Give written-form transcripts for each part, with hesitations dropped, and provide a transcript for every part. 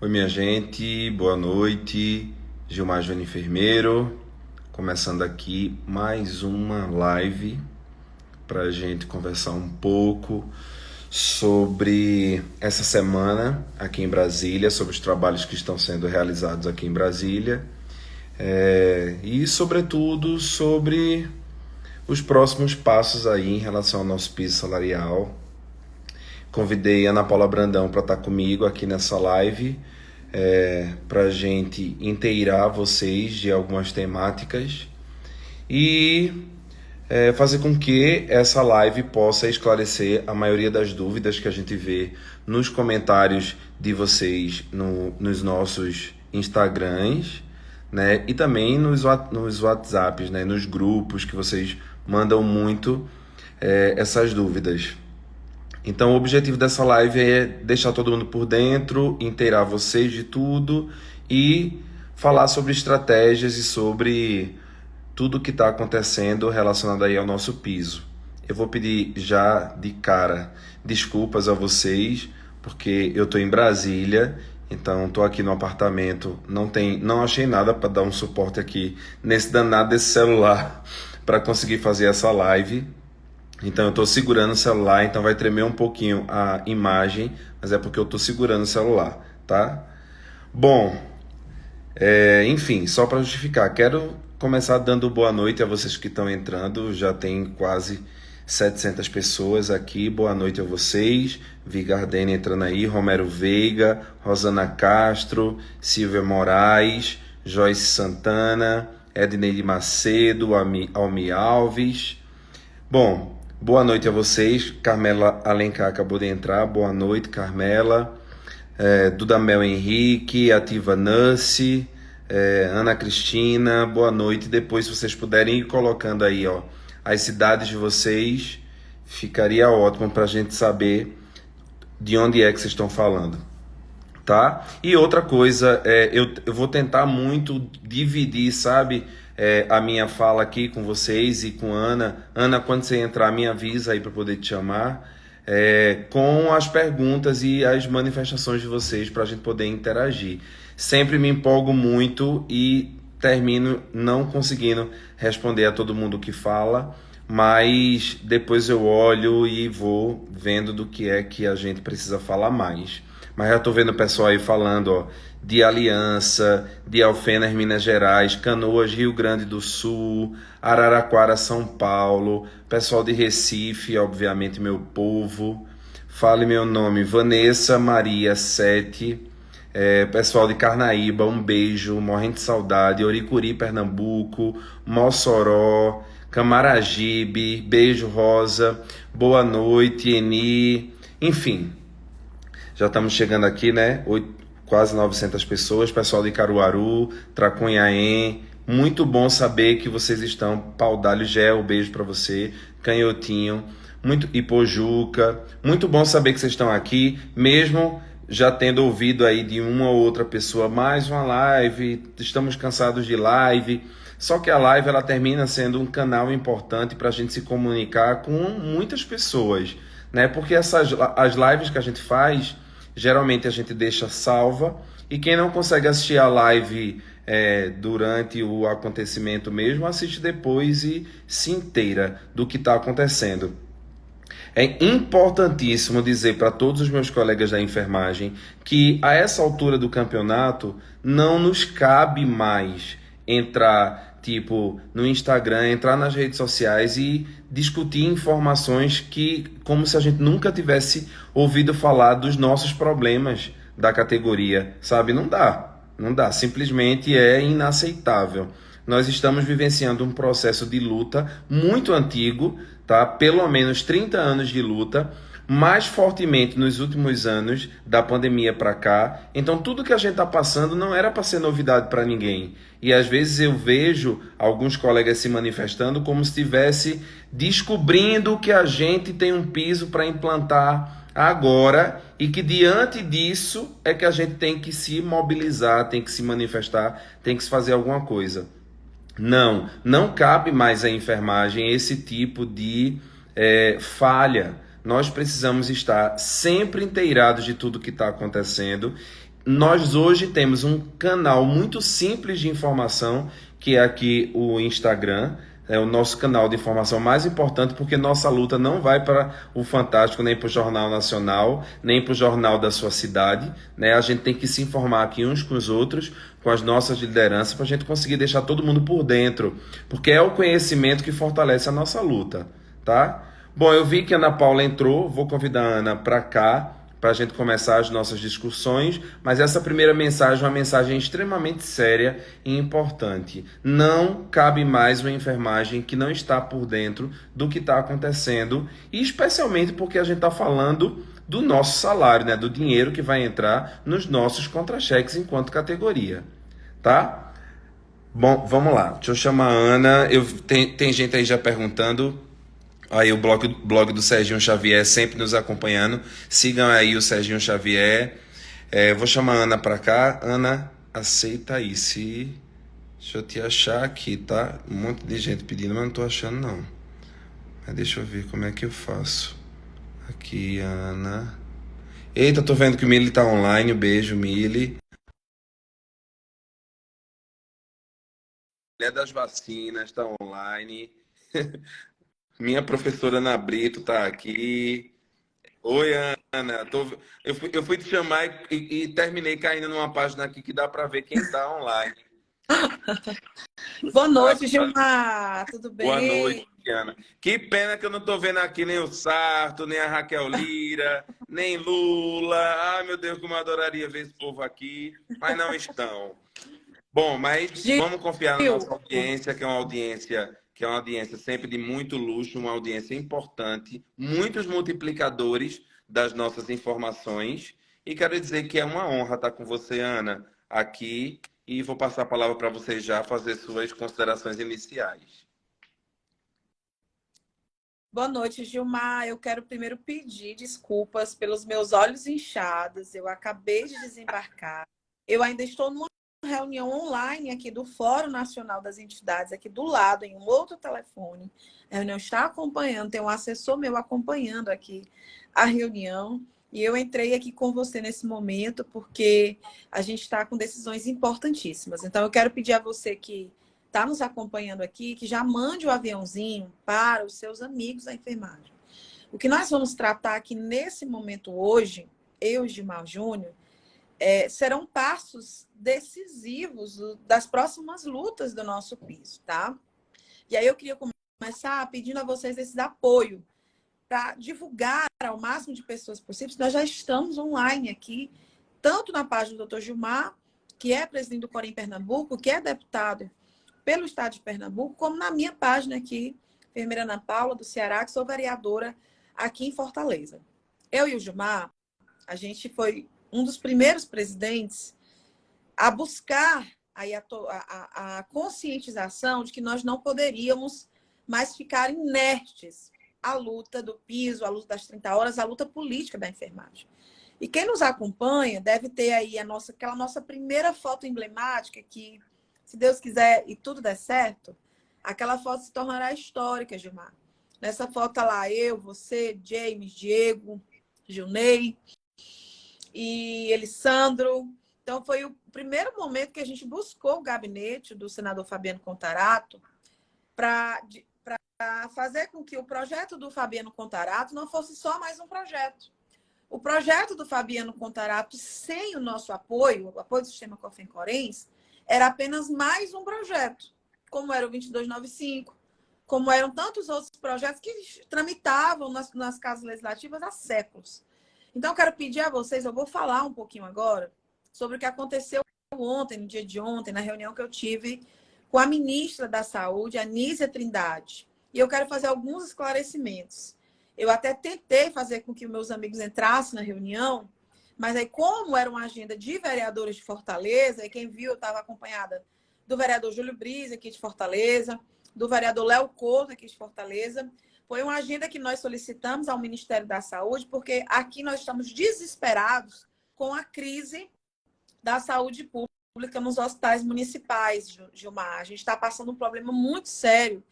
Oi, minha gente, boa noite. Gilmar Júnior Enfermeiro, começando aqui mais uma live para a gente conversar um pouco sobre essa semana aqui em Brasília, sobre os trabalhos que estão sendo realizados aqui em Brasília e, sobretudo, sobre os próximos passos aí em relação ao nosso piso salarial. Convidei a Ana Paula Brandão para estar comigo aqui nessa live, para a gente inteirar vocês de algumas temáticas e fazer com que essa live possa esclarecer a maioria das dúvidas que a gente vê nos comentários de vocês nos nossos Instagrams, né? E também nos WhatsApps, né? Nos grupos que vocês mandam muito essas dúvidas. Então o objetivo dessa live é deixar todo mundo por dentro, inteirar vocês de tudo e falar sobre estratégias e sobre tudo que está acontecendo relacionado aí ao nosso piso. Eu vou pedir já de cara desculpas a vocês, porque eu estou em Brasília, então estou aqui no apartamento, não achei nada para dar um suporte aqui nesse danado desse celular para conseguir fazer essa live. Então eu estou segurando o celular, então vai tremer um pouquinho a imagem, mas é porque eu estou segurando o celular, tá? Bom, enfim, só para justificar, quero começar dando boa noite a vocês que estão entrando, já tem quase 700 pessoas aqui, boa noite a vocês, Vigardene entrando aí, Romero Veiga, Rosana Castro, Silvia Moraes, Joyce Santana, Edneide Macedo, Almi Alves. Bom, boa noite a vocês. Carmela Alencar acabou de entrar. Boa noite, Carmela. Dudamel Henrique, Ativa Nussi, Ana Cristina, boa noite. Depois, se vocês puderem ir colocando aí, ó, as cidades de vocês, ficaria ótimo para a gente saber de onde é que vocês estão falando, tá? E outra coisa, eu vou tentar muito dividir, sabe, a minha fala aqui com vocês e com Ana. Ana, quando você entrar, me avisa aí para poder te chamar, com as perguntas e as manifestações de vocês para a gente poder interagir. Sempre me empolgo muito e termino não conseguindo responder a todo mundo que fala, mas depois eu olho e vou vendo do que é que a gente precisa falar mais. Mas já estou vendo o pessoal aí falando, ó, de Aliança, de Alfenas, Minas Gerais, Canoas, Rio Grande do Sul, Araraquara, São Paulo, pessoal de Recife, obviamente meu povo. Fale meu nome, Vanessa Maria 7, pessoal de Carnaíba, um beijo, morrendo de saudade, Oricuri, Pernambuco, Mossoró, Camaragibe, beijo Rosa, boa noite, Eni, enfim. Já estamos chegando aqui, né? Quase 900 pessoas. Pessoal de Caruaru, Tracunhaém. Muito bom saber que vocês estão. Paudalho Gel, beijo para você. Canhotinho. Ipojuca. Muito bom saber que vocês estão aqui. Mesmo já tendo ouvido aí de uma ou outra pessoa, mais uma live. Estamos cansados de live. Só que a live ela termina sendo um canal importante para a gente se comunicar com muitas pessoas, né? Porque as lives que a gente faz, geralmente a gente deixa salva, e quem não consegue assistir a live durante o acontecimento mesmo, assiste depois e se inteira do que está acontecendo. É importantíssimo dizer para todos os meus colegas da enfermagem que a essa altura do campeonato não nos cabe mais entrar no Instagram, entrar nas redes sociais e discutir informações como se a gente nunca tivesse ouvido falar dos nossos problemas da categoria, sabe? Não dá, simplesmente é inaceitável. Nós estamos vivenciando um processo de luta muito antigo, tá? Pelo menos 30 anos de luta, mais fortemente nos últimos anos da pandemia para cá. Então tudo que a gente está passando não era para ser novidade para ninguém. E às vezes eu vejo alguns colegas se manifestando como se estivesse descobrindo que a gente tem um piso para implantar agora e que diante disso é que a gente tem que se mobilizar, tem que se manifestar, tem que se fazer alguma coisa. Não cabe mais à enfermagem esse tipo de falha. Nós precisamos estar sempre inteirados de tudo que está acontecendo. Nós hoje temos um canal muito simples de informação, que é aqui o Instagram. É o nosso canal de informação mais importante, porque nossa luta não vai para o Fantástico, nem para o Jornal Nacional, nem para o jornal da sua cidade, né? A gente tem que se informar aqui uns com os outros, com as nossas lideranças, para a gente conseguir deixar todo mundo por dentro, porque é o conhecimento que fortalece a nossa luta, tá? Bom, eu vi que a Ana Paula entrou, vou convidar a Ana para cá, para a gente começar as nossas discussões, mas essa primeira mensagem é uma mensagem extremamente séria e importante. Não cabe mais uma enfermagem que não está por dentro do que está acontecendo, e especialmente porque a gente está falando do nosso salário, né? Do dinheiro que vai entrar nos nossos contra-cheques enquanto categoria, tá? Bom, vamos lá. Deixa eu chamar a Ana. Tem gente aí já perguntando. Aí o blog do Serginho Xavier sempre nos acompanhando. Sigam aí o Serginho Xavier. Vou chamar a Ana para cá. Ana, aceita aí. Deixa eu te achar aqui, tá? Um monte de gente pedindo, mas não tô achando não. Mas deixa eu ver como é que eu faço. Aqui, Ana. Eita, tô vendo que o Mili tá online. Um beijo, Mili. Mulher das vacinas tá online. Minha professora Ana Brito tá aqui. Oi, Ana. Eu fui te chamar e terminei caindo numa página aqui que dá para ver quem está online. Boa noite, Gilmar. Tudo Boa bem? noite, Ana. Que pena que eu não estou vendo aqui nem o Sarto, nem a Raquel Lira, nem Lula. Ai, meu Deus, como eu adoraria ver esse povo aqui, mas não estão. Bom, mas Gil, vamos confiar na nossa audiência, que é uma audiência sempre de muito luxo, uma audiência importante, muitos multiplicadores das nossas informações. E quero dizer que é uma honra estar com você, Ana, aqui. E vou passar a palavra para você já fazer suas considerações iniciais. boa noite, Gilmar. Eu quero primeiro pedir desculpas pelos meus olhos inchados. Eu acabei de desembarcar. Eu ainda estou numa reunião online aqui do Fórum Nacional das Entidades, aqui do lado, em um outro telefone. A reunião está acompanhando, tem um assessor meu acompanhando aqui a reunião. E eu entrei aqui com você nesse momento porque a gente está com decisões importantíssimas. Então, eu quero pedir a você que está nos acompanhando aqui, que já mande o aviãozinho para os seus amigos da enfermagem. O que nós vamos tratar aqui nesse momento hoje, eu e Gilmar Júnior, serão passos decisivos das próximas lutas do nosso piso, tá? E aí eu queria começar pedindo a vocês esse apoio para divulgar ao máximo de pessoas possíveis. Nós já estamos online aqui, tanto na página do Dr. Gilmar, que é presidente do Corém Pernambuco, que é deputado pelo estado de Pernambuco, como na minha página aqui, enfermeira Ana Paula, do Ceará, que sou vereadora aqui em Fortaleza. Eu e o Gilmar, a gente foi um dos primeiros presidentes a buscar aí a conscientização de que nós não poderíamos mais ficar inertes à luta do piso, à luta das 30 horas, à luta política da enfermagem. E quem nos acompanha deve ter aí aquela nossa primeira foto emblemática que, se Deus quiser e tudo der certo, aquela foto se tornará histórica, Gilmar. Nessa foto tá lá eu, você, James, Diego, Gilney e Elisandro. Então, foi o primeiro momento que a gente buscou o gabinete do senador Fabiano Contarato para fazer com que o projeto do Fabiano Contarato não fosse só mais um projeto. O projeto do Fabiano Contarato, sem o nosso apoio, o apoio do sistema Cofem-Corens, era apenas mais um projeto, como era o 2295, como eram tantos outros projetos que tramitavam nas casas legislativas há séculos. Então, eu quero pedir a vocês, eu vou falar um pouquinho agora sobre o que aconteceu ontem, no dia de ontem, na reunião que eu tive com a ministra da Saúde, Anísia Trindade. E eu quero fazer alguns esclarecimentos. Eu até tentei fazer com que meus amigos entrassem na reunião, mas aí, como era uma agenda de vereadores de Fortaleza, e quem viu, eu estava acompanhada do vereador Júlio Brise, aqui de Fortaleza, do vereador Léo Couto, aqui de Fortaleza. Foi uma agenda que nós solicitamos ao Ministério da Saúde, porque aqui nós estamos desesperados com a crise da saúde pública nos hospitais municipais, Gilmar. A gente está passando um problema muito sério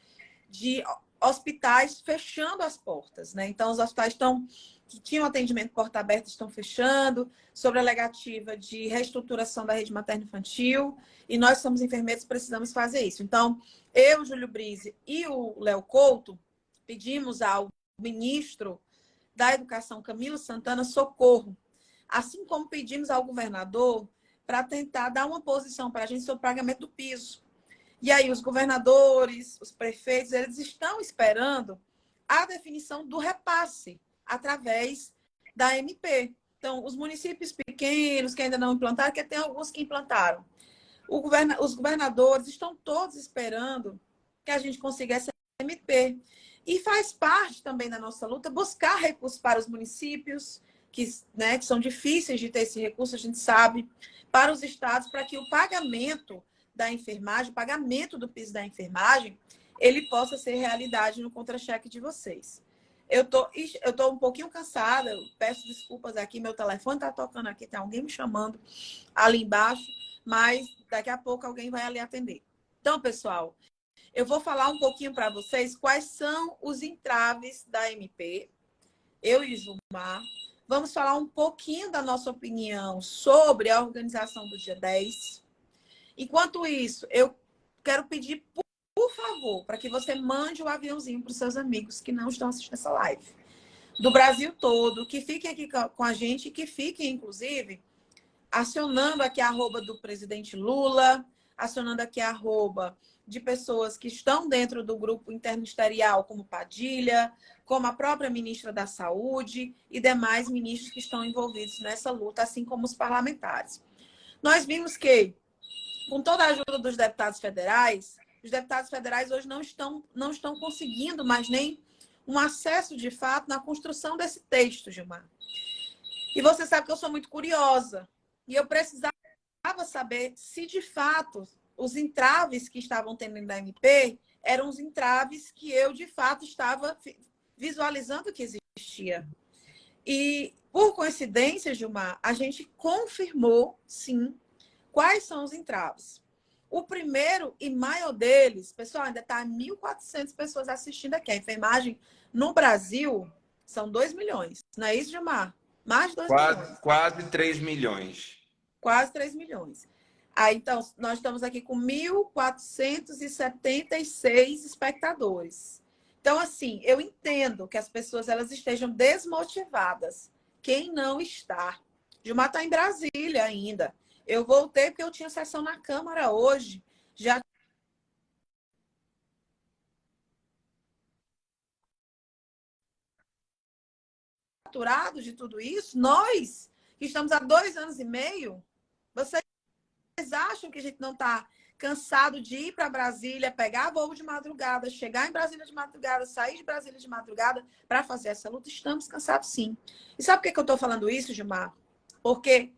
de hospitais fechando as portas, né? Então, os hospitais que tinham atendimento porta aberta estão fechando, sobre a alegativa de reestruturação da rede materno-infantil, e nós somos enfermeiros, precisamos fazer isso. Então, eu, Júlio Brise e o Léo Couto pedimos ao ministro da Educação, Camilo Santana, socorro, assim como pedimos ao governador para tentar dar uma posição para a gente sobre o pagamento do piso. E aí os governadores, os prefeitos, eles estão esperando a definição do repasse através da MP. Então, os municípios pequenos que ainda não implantaram, que tem alguns que implantaram, os governadores estão todos esperando que a gente consiga essa MP. E faz parte também da nossa luta buscar recursos para os municípios, que são difíceis de ter esse recurso, a gente sabe, para os estados, para que o pagamento da enfermagem, o pagamento do piso da enfermagem, ele possa ser realidade no contra-cheque de vocês. Eu tô um pouquinho cansada, eu peço desculpas aqui, meu telefone está tocando aqui, tem alguém me chamando ali embaixo, mas daqui a pouco alguém vai ali atender. Então, pessoal, eu vou falar um pouquinho para vocês quais são os entraves da MP. Eu e Gilmar vamos falar um pouquinho da nossa opinião sobre a organização do dia 10. Enquanto isso, eu quero pedir, por favor, para que você mande o aviãozinho para os seus amigos que não estão assistindo essa live. Do Brasil todo, que fiquem aqui com a gente e que fiquem, inclusive, acionando aqui a arroba do presidente Lula, acionando aqui a arroba de pessoas que estão dentro do grupo interministerial, como Padilha, como a própria ministra da Saúde e demais ministros que estão envolvidos nessa luta, assim como os parlamentares. Nós vimos que, com toda a ajuda dos deputados federais, os deputados federais hoje não estão conseguindo mais nem um acesso de fato na construção desse texto, Gilmar. E você sabe que eu sou muito curiosa. E eu precisava saber se, de fato, os entraves que estavam tendo na MP eram os entraves que eu, de fato, estava visualizando que existia. E, por coincidência, Gilmar, a gente confirmou, sim, quais são os entraves. O primeiro e maior deles, pessoal, ainda está 1.400 pessoas assistindo aqui. A enfermagem no Brasil são 2 milhões. Não é isso, Gilmar? Mais de 2 milhões. Quase 3 milhões. Quase 3 milhões. Aí, então, nós estamos aqui com 1.476 espectadores. Então, assim, eu entendo que as pessoas elas estejam desmotivadas. Quem não está? Gilmar está em Brasília ainda. Eu voltei porque eu tinha sessão na Câmara hoje. Já saturado de tudo isso. Nós, que estamos há 2 anos e meio, vocês acham que a gente não está cansado de ir para Brasília, pegar voo de madrugada, chegar em Brasília de madrugada, sair de Brasília de madrugada para fazer essa luta? Estamos cansados, sim. E sabe por que eu estou falando isso, Gilmar? Porque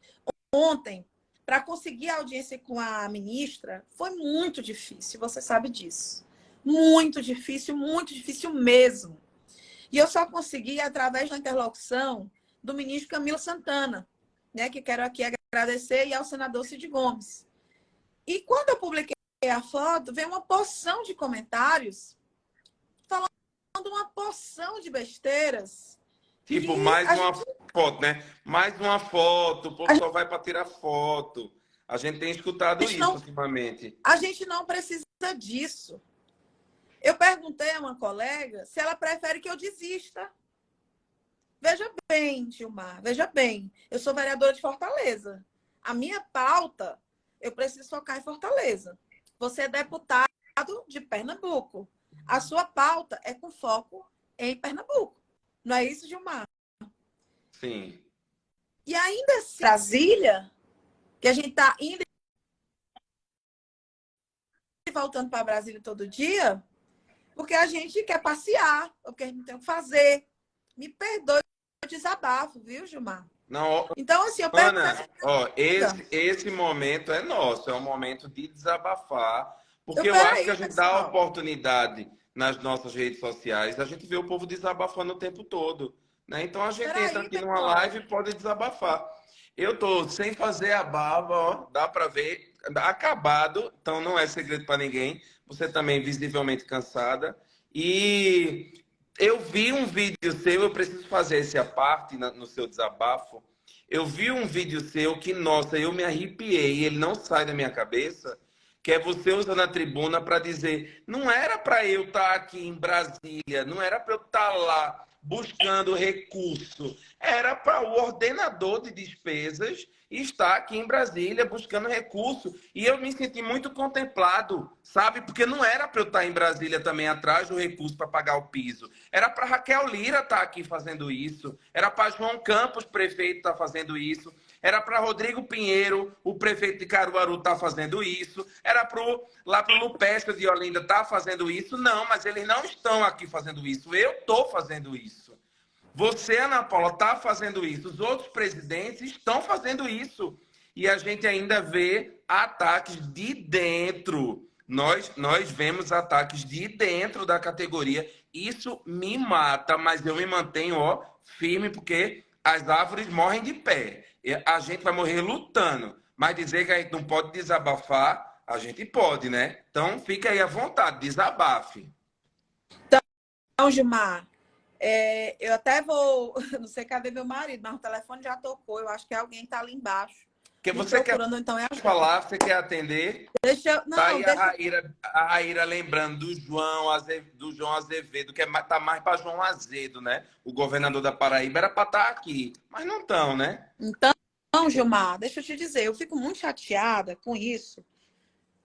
ontem, para conseguir a audiência com a ministra, foi muito difícil, você sabe disso. Muito difícil mesmo. E eu só consegui através da interlocução do ministro Camilo Santana, né, que quero aqui agradecer, e ao senador Cid Gomes. E quando eu publiquei a foto, veio uma porção de comentários falando uma porção de besteiras. Tipo, mais uma foto, né? Mais uma foto, o povo só vai para tirar foto. A gente tem escutado isso ultimamente. A gente não precisa disso. Eu perguntei a uma colega se ela prefere que eu desista. Veja bem, Gilmar, veja bem. Eu sou vereadora de Fortaleza. A minha pauta, eu preciso focar em Fortaleza. Você é deputado de Pernambuco. A sua pauta é com foco em Pernambuco. Não é isso, Gilmar? Sim. E ainda assim, Brasília, que a gente está indo e voltando para Brasília todo dia, porque a gente quer passear, porque a gente não tem o que fazer. Me perdoe o desabafo, viu, Gilmar? Não, então, assim, eu Ana, ó, esse momento é nosso, é um momento de desabafar, porque eu acho que a gente dá a oportunidade nas nossas redes sociais, a gente vê o povo desabafando o tempo todo, né? Então a gente entra aqui numa live e pode desabafar. Eu tô sem fazer a barba, ó, dá para ver, acabado, então não é segredo para ninguém. Você também visivelmente cansada. E eu vi um vídeo seu, eu preciso fazer esse à parte no seu desabafo. Eu vi um vídeo seu que, nossa, eu me arrepiei, ele não sai da minha cabeça, que é você usando a tribuna para dizer, não era para eu estar aqui em Brasília, não era para eu estar lá buscando recurso, era para o ordenador de despesas estar aqui em Brasília buscando recurso. E eu me senti muito contemplado, sabe? Porque não era para eu estar em Brasília também atrás do recurso para pagar o piso. Era para Raquel Lira estar aqui fazendo isso. Era para João Campos, prefeito, estar fazendo isso. Era para Rodrigo Pinheiro, o prefeito de Caruaru, estar fazendo isso. Era lá para o Lupestre de Olinda estar fazendo isso. Não, mas eles não estão aqui fazendo isso. Eu estou fazendo isso. Você, Ana Paula, está fazendo isso. Os outros presidentes estão fazendo isso. E a gente ainda vê ataques de dentro. Nós vemos ataques de dentro da categoria. Isso me mata, mas eu me mantenho firme, porque as árvores morrem de pé. A gente vai morrer lutando. Mas dizer que a gente não pode desabafar, a gente pode, né? Então, fica aí à vontade, desabafe. Então, Gilmar, eu até vou, não sei cadê meu marido, mas o telefone já tocou. Eu acho que alguém está ali embaixo Que me você quer procurando, então é a falar, você quer atender? Tá Não, aí a Raíra lembrando do João Azevedo, que tá mais para João Azedo, né? O governador da Paraíba era para estar aqui, mas não estão, né? Então, Gilmar, deixa eu te dizer, eu fico muito chateada com isso,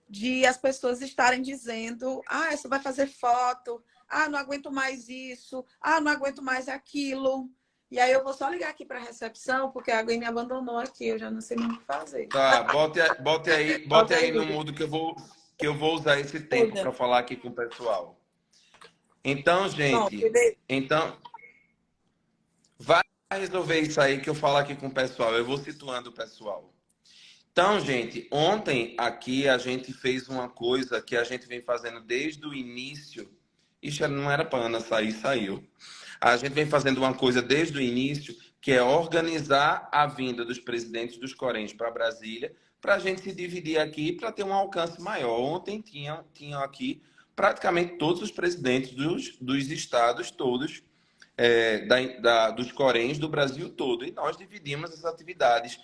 de as pessoas estarem dizendo, você vai fazer foto, não aguento mais isso, não aguento mais aquilo. E aí eu vou só ligar aqui para a recepção, porque alguém me abandonou aqui, eu já não sei mais o que fazer. Tá, bote aí no mudo que eu vou usar esse tempo para falar aqui com o pessoal. Então, gente, vai resolver isso aí que eu falo aqui com o pessoal. Eu vou situando o pessoal. Então, gente, ontem aqui a gente fez uma coisa que a gente vem fazendo desde o início. Isso não era para Ana sair, saiu. A gente vem fazendo uma coisa desde o início, que é organizar a vinda dos presidentes dos Coréns para Brasília, para a gente se dividir aqui para ter um alcance maior. Ontem tinham aqui praticamente todos os presidentes dos estados todos, dos Coréns do Brasil todo. E nós dividimos as atividades.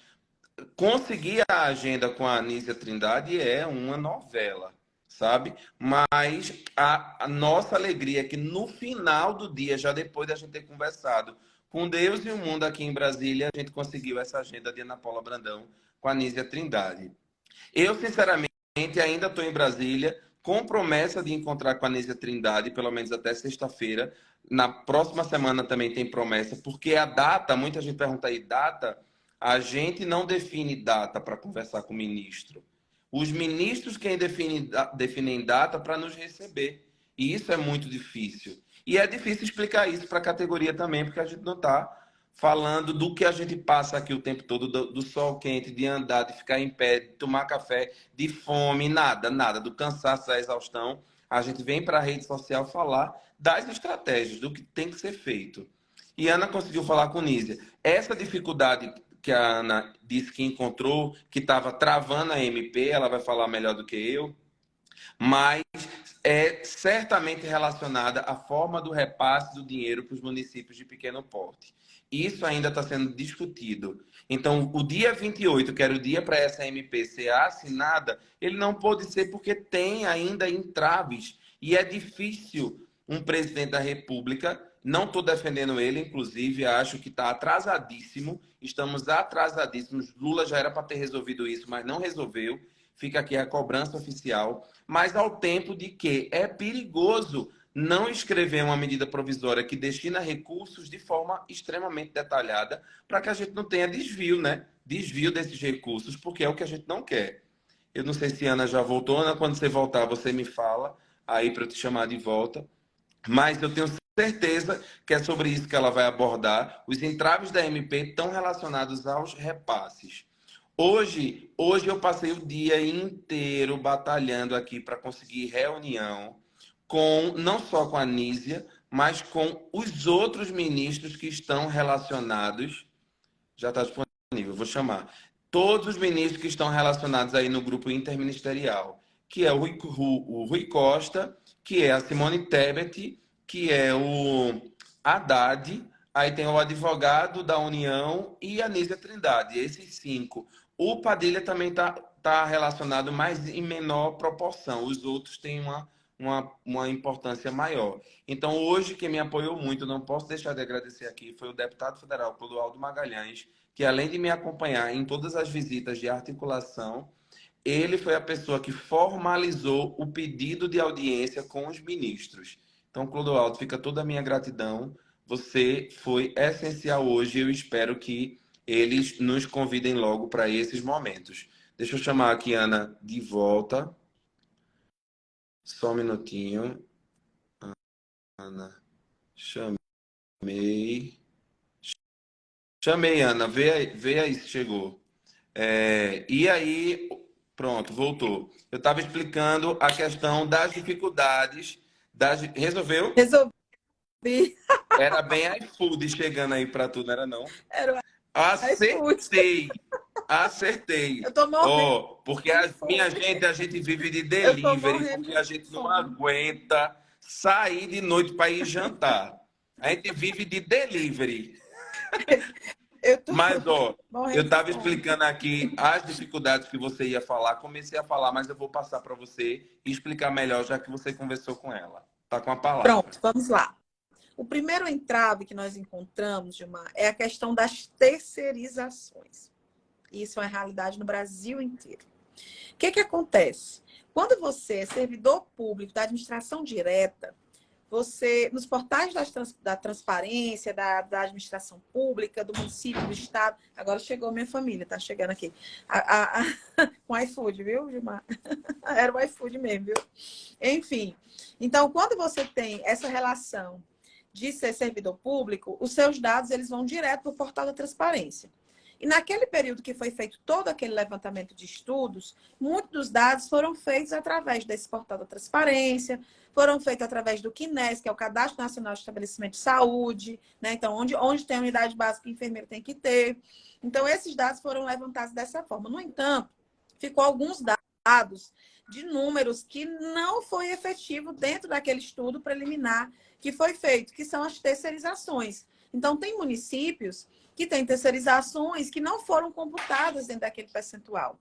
Conseguir a agenda com a Anísia Trindade é uma novela, sabe? Mas a nossa alegria é que no final do dia, já depois da gente ter conversado com Deus e o mundo aqui em Brasília, a gente conseguiu essa agenda de Ana Paula Brandão com a Anísia Trindade. Eu, sinceramente, ainda estou em Brasília, com promessa de encontrar com a Anísia Trindade, pelo menos até sexta-feira. Na próxima semana também tem promessa, porque a data, muita gente pergunta aí, data... A gente não define data para conversar com o ministro. Os ministros quem definem data para nos receber. E isso é muito difícil. E é difícil explicar isso para a categoria também, porque a gente não está falando do que a gente passa aqui o tempo todo, do sol quente, de andar, de ficar em pé, de tomar café, de fome, nada, do cansaço, da exaustão. A gente vem para a rede social falar das estratégias, do que tem que ser feito. E Ana conseguiu falar com Nízia. Essa dificuldade que a Ana disse que encontrou, que estava travando a MP, ela vai falar melhor do que eu, mas é certamente relacionada à forma do repasse do dinheiro para os municípios de pequeno porte. Isso ainda está sendo discutido. Então, o dia 28, que era o dia para essa MP ser assinada, ele não pôde ser porque tem ainda entraves. E é difícil um presidente da República, não estou defendendo ele, inclusive, acho que está atrasadíssimo, estamos atrasadíssimos. Lula já era para ter resolvido isso, mas não resolveu. Fica aqui a cobrança oficial, mas ao tempo de que é perigoso não escrever uma medida provisória que destina recursos de forma extremamente detalhada para que a gente não tenha desvio, né? Desvio desses recursos, porque é o que a gente não quer. Eu não sei se a Ana já voltou. Ana, quando você voltar, você me fala aí para eu te chamar de volta. Mas eu tenho certeza que é sobre isso que ela vai abordar. Os entraves da MP estão relacionados aos repasses. Hoje eu passei o dia inteiro batalhando aqui para conseguir reunião não só com a Nízia, mas com os outros ministros que estão relacionados. Já está disponível, vou chamar. Todos os ministros que estão relacionados aí no grupo interministerial, que é o Rui Costa, que é a Simone Tebet, que é o Haddad, aí tem o advogado da União e a Nízia Trindade, esses 5. O Padilha também tá relacionado, mas em menor proporção. Os outros têm uma importância maior. Então, hoje, quem me apoiou muito, não posso deixar de agradecer aqui, foi o deputado federal Clodoaldo Magalhães, que além de me acompanhar em todas as visitas de articulação, ele foi a pessoa que formalizou o pedido de audiência com os ministros. Então, Clodoaldo, fica toda a minha gratidão. Você foi essencial hoje. Eu espero que eles nos convidem logo para esses momentos. Deixa eu chamar aqui a Ana de volta. Só um minutinho. Ana, chamei. Chamei, Ana. Vê aí se chegou. E aí, pronto, voltou. Eu estava explicando a questão das dificuldades. Resolveu? Resolvi. Era bem iFood chegando aí para tu, não era não? Era o iFood. Acertei. Eu tô morrendo Ó, porque de minha fome. gente, a gente vive de Eu tô delivery, morrendo porque a de gente não fome. aguenta sair de noite para ir jantar. A gente vive de delivery. Eu tô Mas, ó, eu morrendo de estava fome. explicando aqui as dificuldades que você ia falar, comecei a falar, mas eu vou passar para você e explicar melhor, já que você conversou com ela. Tá com a palavra. Pronto, vamos lá. O primeiro entrave que nós encontramos, Gilmar, é a questão das terceirizações. Isso é uma realidade no Brasil inteiro. O que acontece? Quando você é servidor público da administração direta, você, nos portais da transparência, da administração pública, do município, do estado, agora chegou minha família, tá chegando aqui, com iFood, viu, Gilmar? Era o iFood mesmo, viu? Enfim, então, quando você tem essa relação de ser servidor público, os seus dados eles vão direto para o portal da transparência. E naquele período que foi feito todo aquele levantamento de estudos, muitos dos dados foram feitos através desse portal da transparência, foram feitos através do CNES, que é o Cadastro Nacional de Estabelecimento de Saúde, né? Então, onde tem unidade básica, o enfermeiro tem que ter. Então, esses dados foram levantados dessa forma. No entanto, ficou alguns dados de números que não foi efetivo dentro daquele estudo preliminar que foi feito, que são as terceirizações. Então, tem municípios que têm terceirizações que não foram computadas dentro daquele percentual.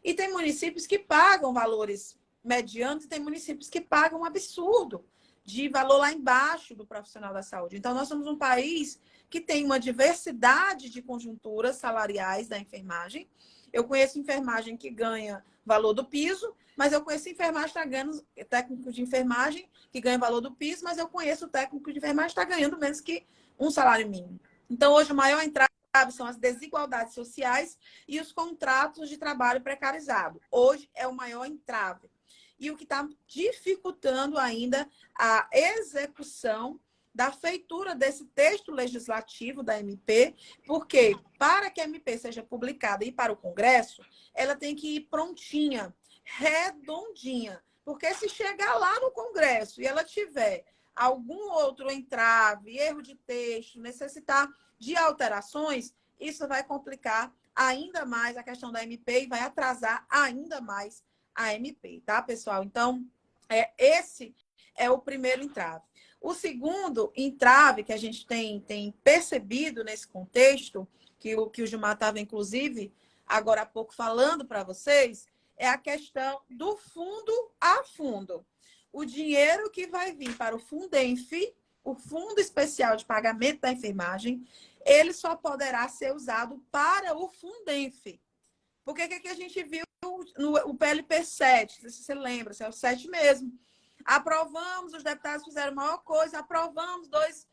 E tem municípios que pagam valores medianos e tem municípios que pagam um absurdo de valor lá embaixo do profissional da saúde. Então, nós somos um país que tem uma diversidade de conjunturas salariais da enfermagem. Eu conheço enfermagem que ganha valor do piso, mas eu conheço enfermagem que está ganhando, técnico de enfermagem que ganha valor do piso, mas eu conheço o técnico de enfermagem que está ganhando menos que um salário mínimo. Então, hoje, o maior entrave são as desigualdades sociais e os contratos de trabalho precarizado. Hoje é o maior entrave. E o que está dificultando ainda a execução da feitura desse texto legislativo da MP, porque para que a MP seja publicada e para o Congresso, ela tem que ir prontinha, redondinha. Porque se chegar lá no Congresso e ela tiver algum outro entrave, erro de texto, necessitar de alterações, isso vai complicar ainda mais a questão da MP e vai atrasar ainda mais a MP, tá, pessoal? Então, esse é o primeiro entrave. O segundo entrave que a gente tem percebido nesse contexto, que o Gilmar estava, inclusive, agora há pouco falando para vocês, é a questão do fundo a fundo. O dinheiro que vai vir para o Fundenf, o Fundo Especial de Pagamento da Enfermagem, ele só poderá ser usado para o Fundenf. Porque o que a gente viu no PLP 7, se você lembra, se é o 7 mesmo. Aprovamos, os deputados fizeram a maior coisa, aprovamos 2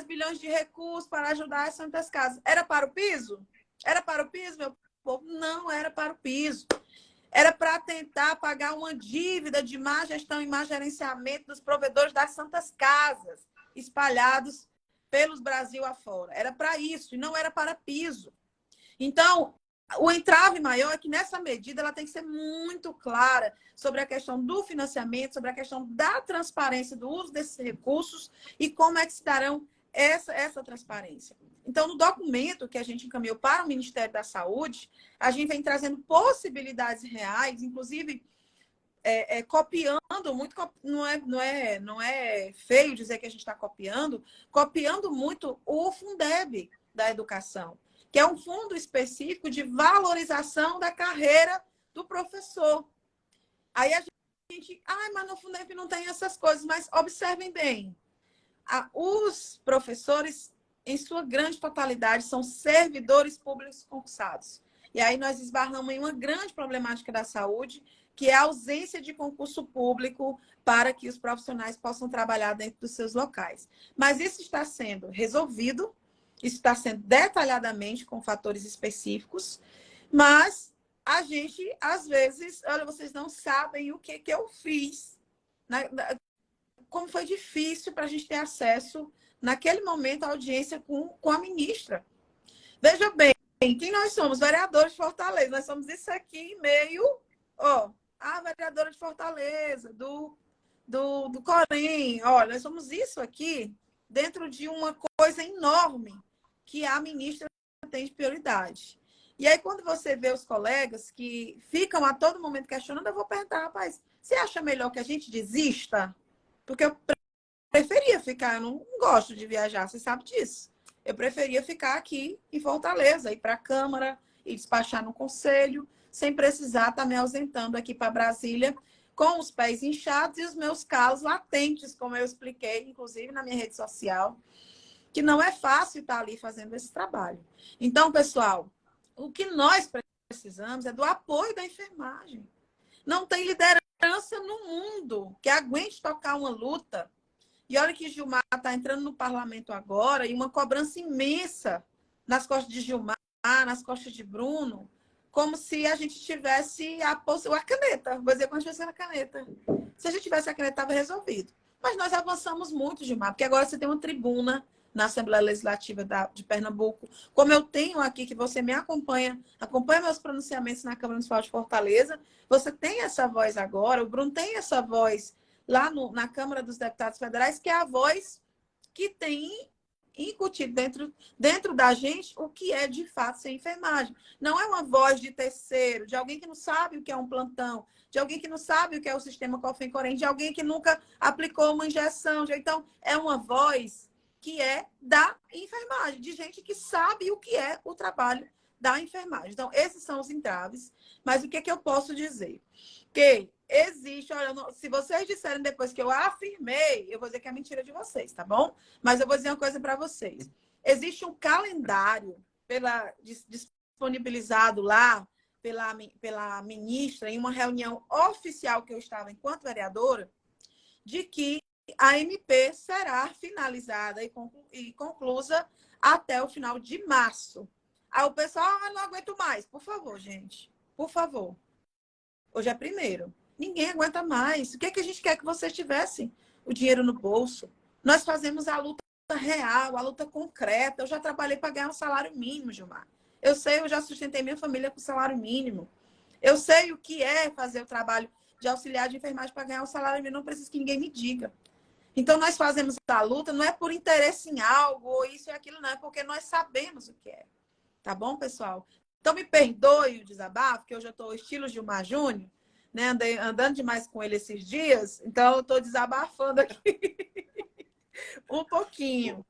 bilhões de recursos para ajudar as Santas Casas. Era para o piso? Era para o piso, meu povo? Não era para o piso. Era para tentar pagar uma dívida de má gestão e má gerenciamento dos provedores das Santas Casas, espalhados pelos Brasil afora. Era para isso, e não era para piso. Então, o entrave maior é que nessa medida ela tem que ser muito clara sobre a questão do financiamento, sobre a questão da transparência do uso desses recursos e como é que se darão essa transparência. Então, no documento que a gente encaminhou para o Ministério da Saúde, a gente vem trazendo possibilidades reais, inclusive copiando muito, não é feio dizer que a gente está copiando muito o Fundeb da educação, que é um fundo específico de valorização da carreira do professor. Aí a gente, mas no Fundeb não tem essas coisas, mas observem bem, os professores, em sua grande totalidade, são servidores públicos concursados. E aí nós esbarramos em uma grande problemática da saúde, que é a ausência de concurso público para que os profissionais possam trabalhar dentro dos seus locais. Mas isso está sendo resolvido, isso está sendo detalhadamente com fatores específicos, mas a gente, às vezes, olha, vocês não sabem o que eu fiz, como foi difícil para a gente ter acesso, naquele momento, à audiência com a ministra. Veja bem, quem nós somos? Vereadores de Fortaleza. Nós somos isso aqui meio... a vereadora de Fortaleza, do Corém. Olha, nós somos isso aqui dentro de uma coisa enorme que a ministra tem de prioridade. E aí, quando você vê os colegas que ficam a todo momento questionando, eu vou perguntar, rapaz, você acha melhor que a gente desista? Porque eu preferia ficar, eu não gosto de viajar, você sabe disso. Eu preferia ficar aqui em Fortaleza, ir para a Câmara e despachar no Conselho, sem precisar estar me ausentando aqui para Brasília, com os pés inchados e os meus calos latentes, como eu expliquei, inclusive na minha rede social, que não é fácil estar ali fazendo esse trabalho. Então, pessoal, o que nós precisamos é do apoio da enfermagem. Não tem liderança no mundo que aguente tocar uma luta. E olha que Gilmar está entrando no parlamento agora e uma cobrança imensa nas costas de Gilmar, nas costas de Bruno, como se a gente tivesse a caneta. Vou dizer como se tivesse a caneta. Se a gente tivesse a caneta, estava resolvido. Mas nós avançamos muito, Gilmar, porque agora você tem uma tribuna na Assembleia Legislativa de Pernambuco, como eu tenho aqui, que você me acompanha meus pronunciamentos na Câmara Municipal de Fortaleza, você tem essa voz agora, o Bruno tem essa voz lá na Câmara dos Deputados Federais, que é a voz que tem incutido dentro da gente o que é de fato ser enfermagem. Não é uma voz de terceiro, de alguém que não sabe o que é um plantão, de alguém que não sabe o que é o sistema Cofem-Corém, de alguém que nunca aplicou uma injeção. Então, é uma voz que é da enfermagem, de gente que sabe o que é o trabalho da enfermagem. Então, esses são os entraves. Mas o que eu posso dizer? Que existe, olha, se vocês disserem depois que eu afirmei, eu vou dizer que é mentira de vocês, tá bom? Mas eu vou dizer uma coisa para vocês. Existe um calendário disponibilizado lá pela ministra em uma reunião oficial que eu estava enquanto vereadora, de que a MP será finalizada e conclusa até o final de março. Aí o pessoal, não aguento mais. Por favor, gente. Por favor. Hoje é primeiro. Ninguém aguenta mais. O que a gente quer que vocês tivessem? O dinheiro no bolso. Nós fazemos a luta real, a luta concreta. Eu já trabalhei para ganhar um salário mínimo, Gilmar. Eu sei, eu já sustentei minha família com salário mínimo. Eu sei o que é fazer o trabalho de auxiliar de enfermagem para ganhar um salário mínimo. Não preciso que ninguém me diga. Então, nós fazemos a luta, não é por interesse em algo, ou isso e aquilo, não, é porque nós sabemos o que é. Tá bom, pessoal? Então, me perdoe o desabafo, que hoje eu estou estilo Gilmar Júnior, né? Andando demais com ele esses dias, então eu estou desabafando aqui um pouquinho.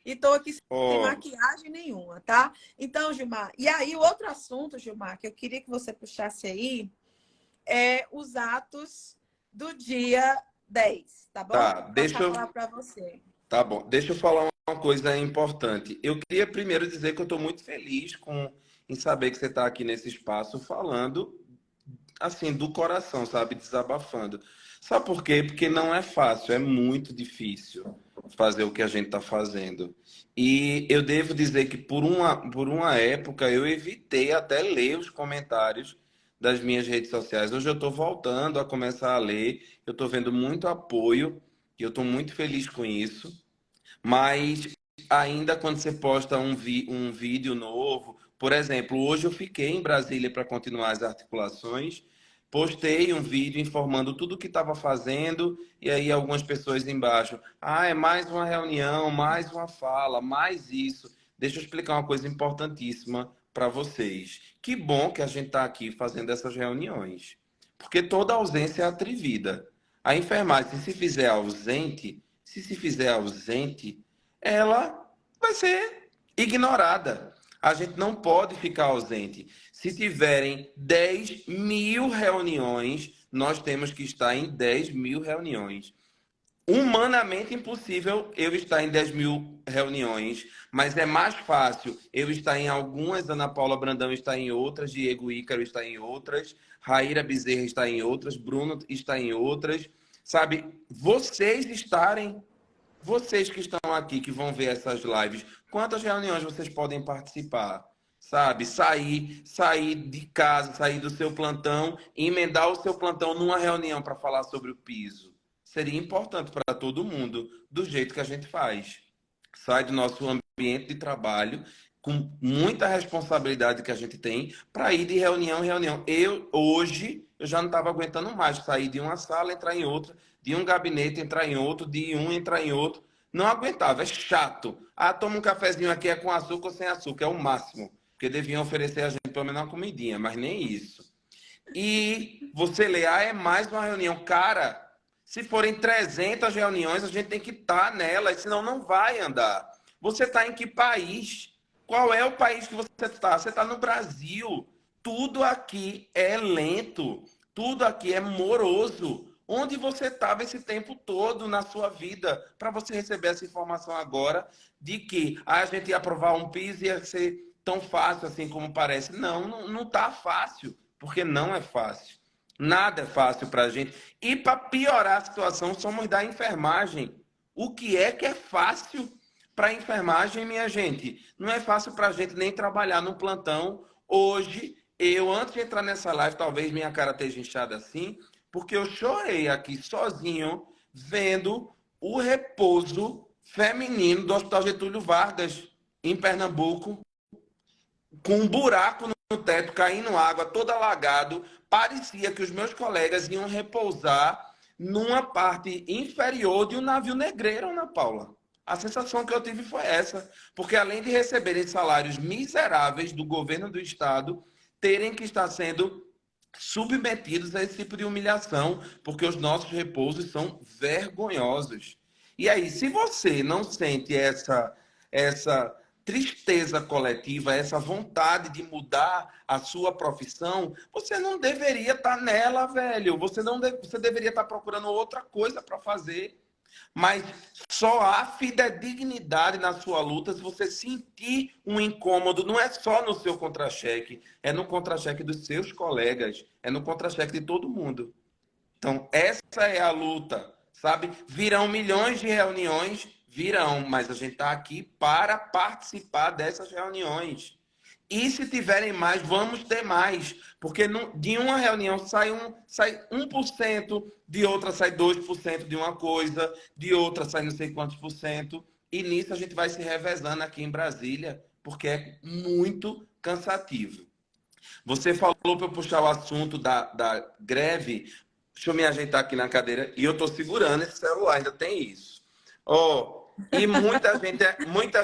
E estou aqui sem maquiagem nenhuma, tá? Então, Gilmar, e aí o outro assunto, Gilmar, que eu queria que você puxasse aí, é os atos do dia 10, tá bom? Tá, deixa eu falar para você. Tá bom, deixa eu falar uma coisa importante. Eu queria primeiro dizer que eu estou muito feliz em saber que você está aqui nesse espaço falando assim do coração, sabe, desabafando. Sabe por quê? Porque não é fácil, é muito difícil fazer o que a gente está fazendo. E eu devo dizer que por uma época eu evitei até ler os comentários das minhas redes sociais. Hoje eu estou voltando a começar a ler, eu estou vendo muito apoio e eu estou muito feliz com isso. Mas ainda quando você posta um vídeo novo, por exemplo, hoje eu fiquei em Brasília para continuar as articulações, postei um vídeo informando tudo o que estava fazendo, e aí algumas pessoas embaixo, é mais uma reunião, mais uma fala, mais isso. Deixa eu explicar uma coisa importantíssima para vocês. Que bom que a gente está aqui fazendo essas reuniões. porque toda ausência é atrevida. A enfermagem, se fizer ausente, ela vai ser ignorada. A gente não pode ficar ausente. Se tiverem 10.000 reuniões, nós temos que estar em 10.000 reuniões. Humanamente impossível eu estar em 10.000 reuniões, mas é mais fácil eu estar em algumas, Ana Paula Brandão está em outras, Diego Ícaro está em outras, Raíra Bezerra está em outras, Bruno está em outras, sabe? Vocês que estão aqui, que vão ver essas lives, quantas reuniões vocês podem participar? Sabe? Sair de casa, sair do seu plantão, e emendar o seu plantão numa reunião para falar sobre o piso. Seria importante para todo mundo, do jeito que a gente faz. Sai do nosso ambiente de trabalho, com muita responsabilidade que a gente tem, para ir de reunião em reunião. Hoje, eu já não estava aguentando mais sair de uma sala, entrar em outra, de um gabinete, entrar em outro, de um, entrar em outro. Não aguentava, é chato. Ah, toma um cafezinho aqui, é com açúcar ou sem açúcar, é o máximo. Porque deviam oferecer a gente pelo menos uma comidinha, mas nem isso. E você lê, é mais uma reunião. Cara, se forem 300 reuniões, a gente tem que estar nelas, senão não vai andar. Você está em que país? Qual é o país que você está? Você está no Brasil. Tudo aqui é lento. Tudo aqui é moroso. Onde você estava esse tempo todo na sua vida para você receber essa informação agora de que a gente ia aprovar um piso e ia ser tão fácil assim como parece? Não está fácil, porque não é fácil. Nada é fácil para a gente. E para piorar a situação, somos da enfermagem. O que é fácil para a enfermagem, minha gente? Não é fácil para a gente nem trabalhar no plantão. Hoje, antes de entrar nessa live, talvez minha cara esteja inchada assim, porque eu chorei aqui sozinho, vendo o repouso feminino do Hospital Getúlio Vargas, em Pernambuco, com um buraco no teto, caindo água, todo alagado. Parecia que os meus colegas iam repousar numa parte inferior de um navio negreiro, Ana Paula. A sensação que eu tive foi essa, porque além de receberem salários miseráveis do governo do estado, terem que estar sendo submetidos a esse tipo de humilhação, porque os nossos repousos são vergonhosos. E aí, se você não sente essa tristeza coletiva, essa vontade de mudar a sua profissão, você não deveria estar nela, velho. Você deveria estar procurando outra coisa para fazer. Mas só há fidedignidade na sua luta se você sentir um incômodo. Não é só no seu contra-cheque, é no contra-cheque dos seus colegas, é no contra-cheque de todo mundo. Então, essa é a luta, sabe? Virão milhões de reuniões, virão, mas a gente está aqui para participar dessas reuniões. E se tiverem mais, vamos ter mais. Porque de uma reunião sai 1%, de outra sai 2% de uma coisa, de outra sai não sei quantos por cento. E nisso a gente vai se revezando aqui em Brasília, porque é muito cansativo. Você falou para eu puxar o assunto da greve. Deixa eu me ajeitar aqui na cadeira. E eu estou segurando esse celular, ainda tem isso. E muita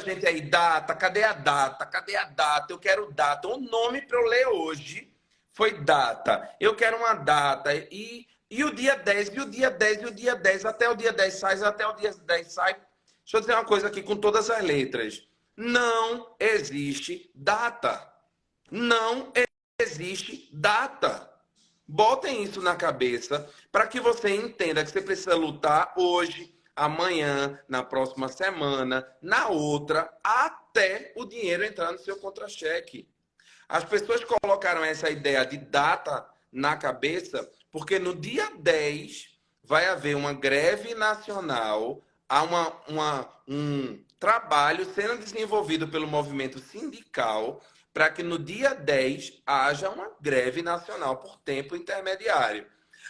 gente aí, data, cadê a data? Cadê a data? Eu quero data. O nome para eu ler hoje foi data. Eu quero uma data. E o dia 10, e o dia 10, e o dia 10, até o dia 10 sai, até o dia 10 sai. Deixa eu dizer uma coisa aqui com todas as letras. Não existe data. Não existe data. Botem isso na cabeça para que você entenda que você precisa lutar hoje, amanhã, na próxima semana, na outra, até o dinheiro entrar no seu contra-cheque. As pessoas colocaram essa ideia de data na cabeça porque no dia 10 vai haver uma greve nacional, há um trabalho sendo desenvolvido pelo movimento sindical para que no dia 10 haja uma greve nacional por tempo intermediário.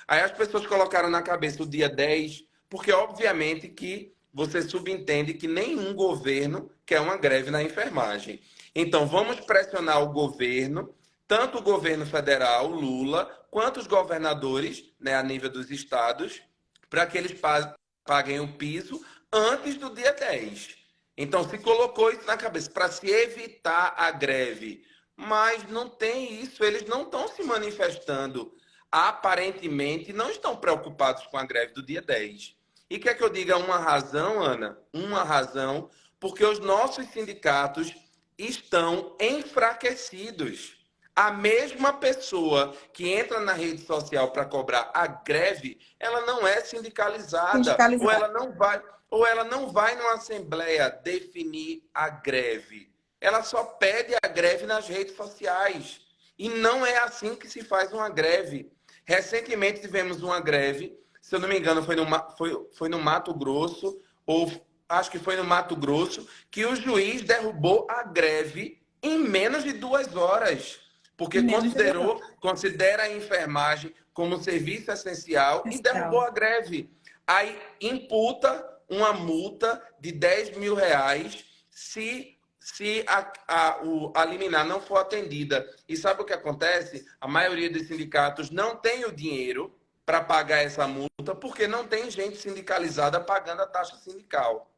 Aí as pessoas colocaram na cabeça o dia 10, porque obviamente que você subentende que nenhum governo quer uma greve na enfermagem. Então vamos pressionar o governo, tanto o governo federal, Lula, quanto os governadores, né, a nível dos estados, para que eles paguem o piso antes do dia 10. Então, se colocou isso na cabeça para se evitar a greve. Mas não tem isso, eles não estão se manifestando. aparentemente não estão preocupados com a greve do dia 10. E quer que eu diga uma razão, Ana? Uma razão, porque os nossos sindicatos estão enfraquecidos. A mesma pessoa que entra na rede social para cobrar a greve, ela não é sindicalizada, Sindicalizado. ou ela não vai numa assembleia definir a greve. Ela só pede a greve nas redes sociais. E não é assim que se faz uma greve. Recentemente tivemos uma greve, se eu não me engano, foi no Mato Grosso, ou acho que foi no Mato Grosso, que o juiz derrubou a greve em menos de 2 horas, porque Menos de 2 horas. considera a enfermagem como serviço essencial e derrubou Essencial. a greve. Aí imputa uma multa de R$ 10.000 se a liminar não for atendida. E sabe o que acontece? A maioria dos sindicatos não tem o dinheiro para pagar essa multa, porque não tem gente sindicalizada pagando a taxa sindical.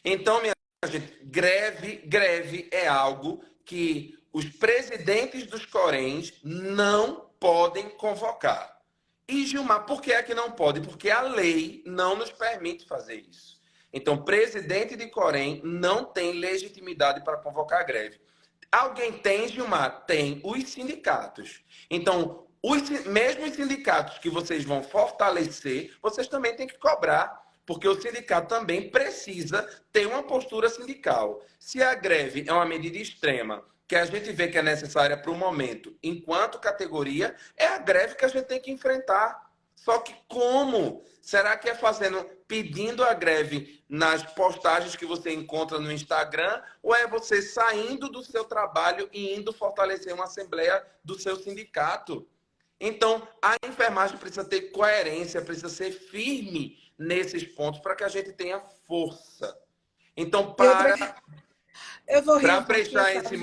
Então, minha gente, greve é algo que os presidentes dos Coréns não podem convocar. E, Gilmar, por que é que não pode? Porque a lei não nos permite fazer isso. Então, presidente de Corém não tem legitimidade para convocar greve. Alguém tem, Gilmar? Tem os sindicatos. Então, mesmo os sindicatos que vocês vão fortalecer, vocês também têm que cobrar, porque o sindicato também precisa ter uma postura sindical. Se a greve é uma medida extrema, que a gente vê que é necessária para o momento, enquanto categoria, é a greve que a gente tem que enfrentar. Só que como? Será que é pedindo a greve nas postagens que você encontra no Instagram, ou é você saindo do seu trabalho e indo fortalecer uma assembleia do seu sindicato? Então, a enfermagem precisa ter coerência, precisa ser firme nesses pontos para que a gente tenha força. Então, E outra, eu vou rir para um pouquinho, fechar esse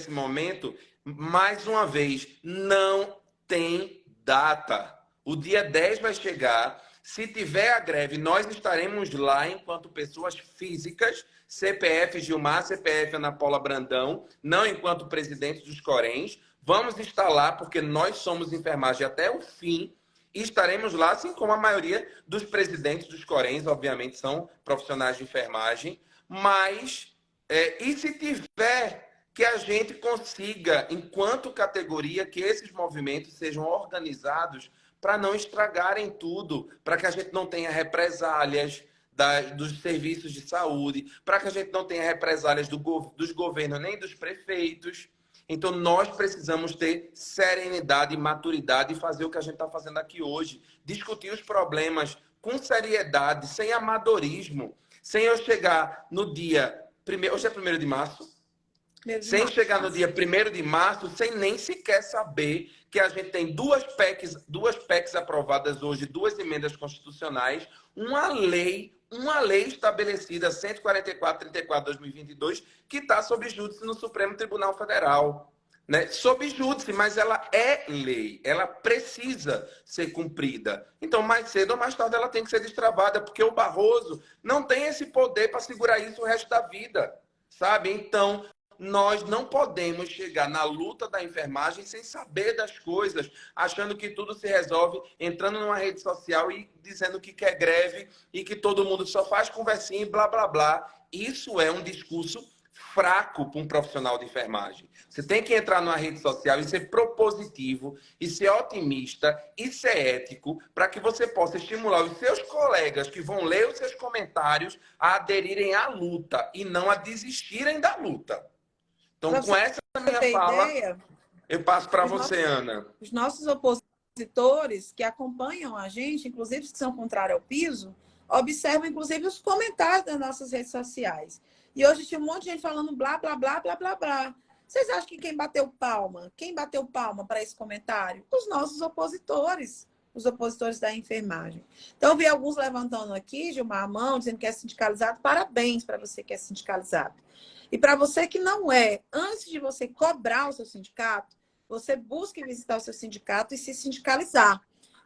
momento, mais uma vez, não tem data. O dia 10 vai chegar. Se tiver a greve, nós estaremos lá enquanto pessoas físicas, CPF Gilmar, CPF Ana Paula Brandão, não enquanto presidente dos Coréns. Vamos estar lá porque nós somos enfermagem até o fim e estaremos lá, assim como a maioria dos presidentes dos Coréns, obviamente, são profissionais de enfermagem. Mas, e se tiver que a gente consiga, enquanto categoria, que esses movimentos sejam organizados para não estragarem tudo, para que a gente não tenha represálias dos serviços de saúde, para que a gente não tenha represálias dos governos nem dos prefeitos. Então, nós precisamos ter serenidade e maturidade e fazer o que a gente está fazendo aqui hoje. Discutir os problemas com seriedade, sem amadorismo. Sem eu chegar no dia... Hoje é 1º de março? Sem chegar no dia 1º de março, sem nem sequer saber que a gente tem duas PECs aprovadas hoje, 2 emendas constitucionais, uma lei estabelecida, 144/34/2022, que está sob júdice no Supremo Tribunal Federal. Né? Sob júdice, mas ela é lei, ela precisa ser cumprida. Então, mais cedo ou mais tarde, ela tem que ser destravada, porque o Barroso não tem esse poder para segurar isso o resto da vida, sabe? Então, nós não podemos chegar na luta da enfermagem sem saber das coisas, achando que tudo se resolve entrando numa rede social e dizendo que quer greve e que todo mundo só faz conversinha e blá, blá, blá. Isso é um discurso fraco para um profissional de enfermagem. Você tem que entrar numa rede social e ser propositivo, e ser otimista, e ser ético, para que você possa estimular os seus colegas que vão ler os seus comentários a aderirem à luta e não a desistirem da luta. Então, para com você essa minha ter fala, ideia, eu passo para você, Ana. os nossos opositores que acompanham a gente, inclusive os que são contrários ao piso, observam, inclusive, os comentários das nossas redes sociais. E hoje tinha um monte de gente falando blá, blá, blá, blá, blá, blá. Vocês acham que quem bateu palma? Quem bateu palma para esse comentário? Os nossos opositores. Os opositores da enfermagem. Então, eu vi alguns levantando aqui, Gilmar, a mão, dizendo que é sindicalizado. Parabéns para você que é sindicalizado. E para você que não é, antes de você cobrar o seu sindicato, você busque visitar o seu sindicato e se sindicalizar.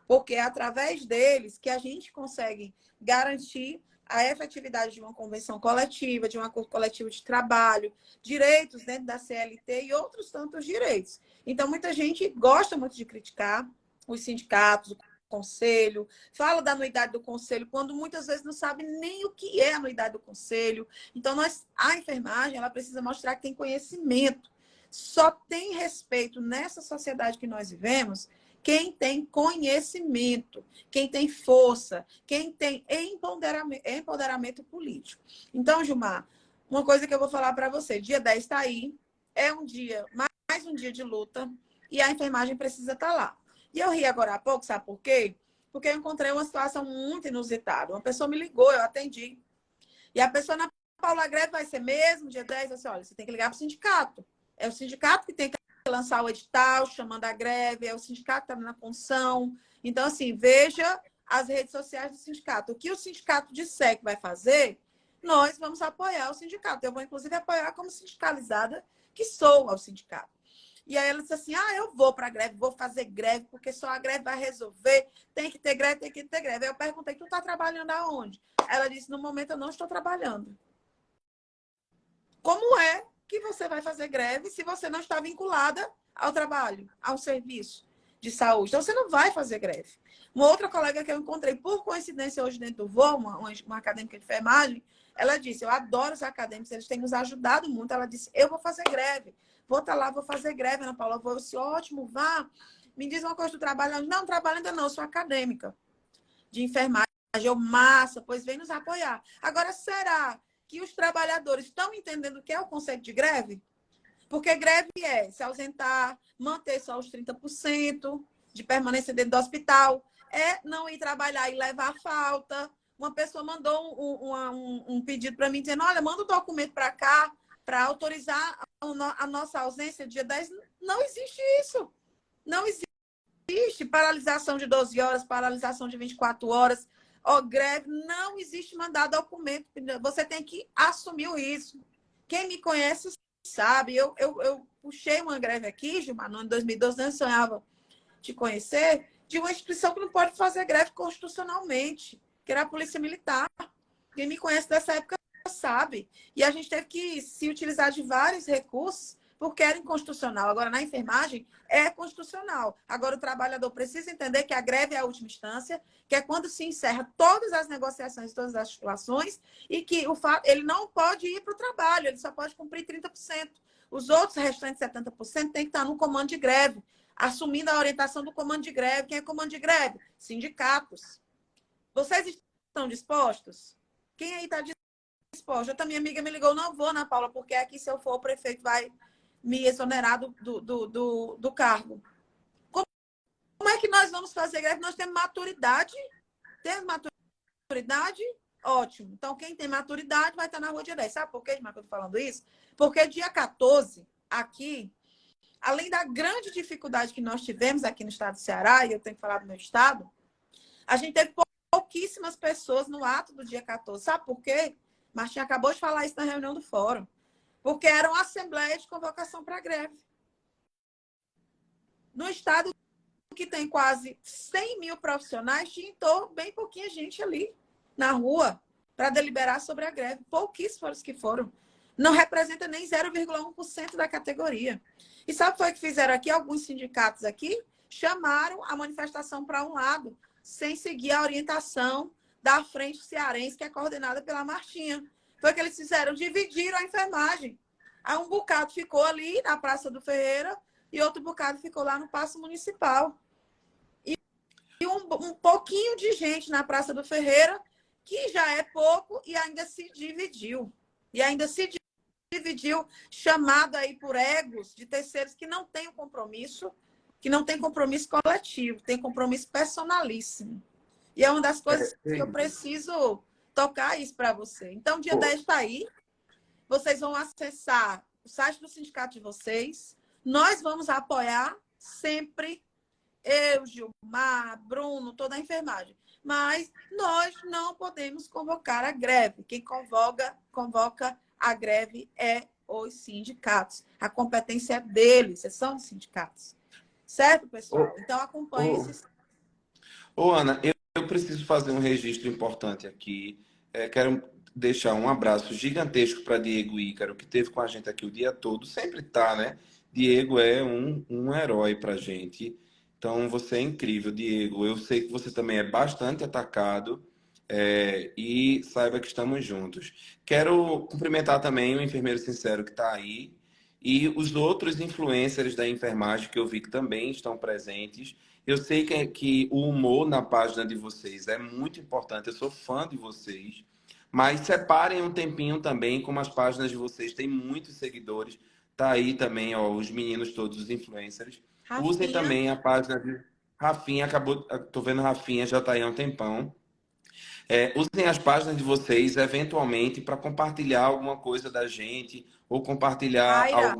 Porque é através deles que a gente consegue garantir a efetividade de uma convenção coletiva, de um acordo coletivo de trabalho, direitos dentro da CLT e outros tantos direitos. Então, muita gente gosta muito de criticar os sindicatos, o conselho, fala da anuidade do conselho, quando muitas vezes não sabe nem o que é a anuidade do conselho. Então, a enfermagem ela precisa mostrar que tem conhecimento. Só tem respeito nessa sociedade que nós vivemos quem tem conhecimento, quem tem força, quem tem empoderamento político. Então, Gilmar, uma coisa que eu vou falar para você, dia 10 está aí, é um dia, mais um dia de luta, e a enfermagem precisa estar lá. E eu ri agora há pouco, sabe por quê? Porque eu encontrei uma situação muito inusitada. Uma pessoa me ligou, eu atendi. E a pessoa, na Paula, a greve vai ser mesmo, dia 10, eu disse, olha, você tem que ligar para o sindicato. É o sindicato que tem que lançar o edital, chamando a greve, é o sindicato que está na condição. Então, assim, veja as redes sociais do sindicato. O que o sindicato disser que vai fazer, nós vamos apoiar o sindicato. Eu vou, inclusive, apoiar como sindicalizada que sou ao sindicato. E aí ela disse assim, eu vou para a greve, vou fazer greve, porque só a greve vai resolver, tem que ter greve, tem que ter greve. Aí eu perguntei, tu está trabalhando aonde? Ela disse, no momento eu não estou trabalhando. Como é que você vai fazer greve se você não está vinculada ao trabalho, ao serviço de saúde? Então, você não vai fazer greve. Uma outra colega que eu encontrei, por coincidência, hoje dentro do voo, uma acadêmica de enfermagem, ela disse, eu adoro os acadêmicos, eles têm nos ajudado muito. Ela disse, eu vou fazer greve. Vou estar lá, vou fazer greve, Ana Paula. Eu disse, ótimo, vá. Me diz uma coisa do trabalho. Não, trabalho ainda não, eu sou acadêmica de enfermagem. Eu, massa, pois vem nos apoiar. Agora, será que os trabalhadores estão entendendo o que é o conceito de greve? Porque greve é se ausentar, manter só os 30% de permanência dentro do hospital, é não ir trabalhar e levar falta. Uma pessoa mandou um pedido para mim, dizendo, olha, manda o documento para cá para autorizar a nossa ausência dia 10. Não existe isso. Não existe paralisação de 12 horas, paralisação de 24 horas. Greve, não existe mandar documento. Você tem que assumir o risco. Quem me conhece sabe. Eu puxei uma greve aqui, Gilmar, no ano de 2012, eu sonhava te conhecer, de uma instituição que não pode fazer greve constitucionalmente, que era a Polícia Militar. Quem me conhece dessa época sabe. E a gente teve que se utilizar de vários recursos porque era inconstitucional. Agora, na enfermagem, é constitucional. Agora, o trabalhador precisa entender que a greve é a última instância, que é quando se encerra todas as negociações, todas as situações, e que ele não pode ir para o trabalho, ele só pode cumprir 30%. Os outros restantes 70% têm que estar no comando de greve, assumindo a orientação do comando de greve. Quem é comando de greve? Sindicatos. Vocês estão dispostos? Quem aí está disposto? Outra minha amiga me ligou, não vou, Ana Paula, porque aqui, se eu for, o prefeito vai me exonerar do cargo. Como é que nós vamos fazer greve? Nós temos maturidade. Temos maturidade? Ótimo. Então, quem tem maturidade vai estar na rua dia 10. Sabe por quê, Marco, eu estou falando isso? Porque dia 14, aqui, além da grande dificuldade que nós tivemos aqui no estado do Ceará, e eu tenho que falar do meu estado, a gente teve pouquíssimas pessoas no ato do dia 14. Sabe por quê? Martinha acabou de falar isso na reunião do fórum. Porque era uma assembleia de convocação para greve. No estado que tem quase 100 mil profissionais, tinha bem pouquinha gente ali na rua para deliberar sobre a greve. Pouquíssimos foram os que foram. Não representa nem 0,1% da categoria. E sabe o que foi que fizeram aqui? Alguns sindicatos aqui chamaram a manifestação para um lado, sem seguir a orientação da Frente Cearense, que é coordenada pela Martinha. Foi o que eles fizeram, dividiram a enfermagem. Aí um bocado ficou ali na Praça do Ferreira e outro bocado ficou lá no Paço Municipal. E um pouquinho de gente na Praça do Ferreira, que já é pouco, e ainda se dividiu. E ainda se dividiu, chamado aí por egos de terceiros que não têm compromisso, que não tem compromisso coletivo, tem compromisso personalíssimo. E é uma das coisas que eu preciso tocar isso para você. Então, dia 10 está aí. Vocês vão acessar o site do sindicato de vocês. Nós vamos apoiar sempre, eu, Gilmar, Bruno, toda a enfermagem. Mas nós não podemos convocar a greve. Quem convoca a greve é os sindicatos. A competência é deles, são os sindicatos. Certo, pessoal? Então, acompanhe esses... Ana, eu preciso fazer um registro importante aqui. quero deixar um abraço gigantesco para Diego Ícaro, que esteve com a gente aqui o dia todo. Sempre tá, né? Diego é um herói para a gente. Então, você é incrível, Diego. Eu sei que você também é bastante atacado. E saiba que estamos juntos. Quero cumprimentar também o enfermeiro sincero que está aí e os outros influencers da enfermagem que eu vi que também estão presentes. Eu sei que o humor na página de vocês é muito importante, eu sou fã de vocês, mas separem um tempinho também, como as páginas de vocês têm muitos seguidores. Tá aí também, ó, os meninos todos, os influencers. Usem Rafinha, também a página de Rafinha, acabou, tô vendo Rafinha, já tá aí há um tempão. Usem as páginas de vocês eventualmente para compartilhar alguma coisa da gente ou Mayra,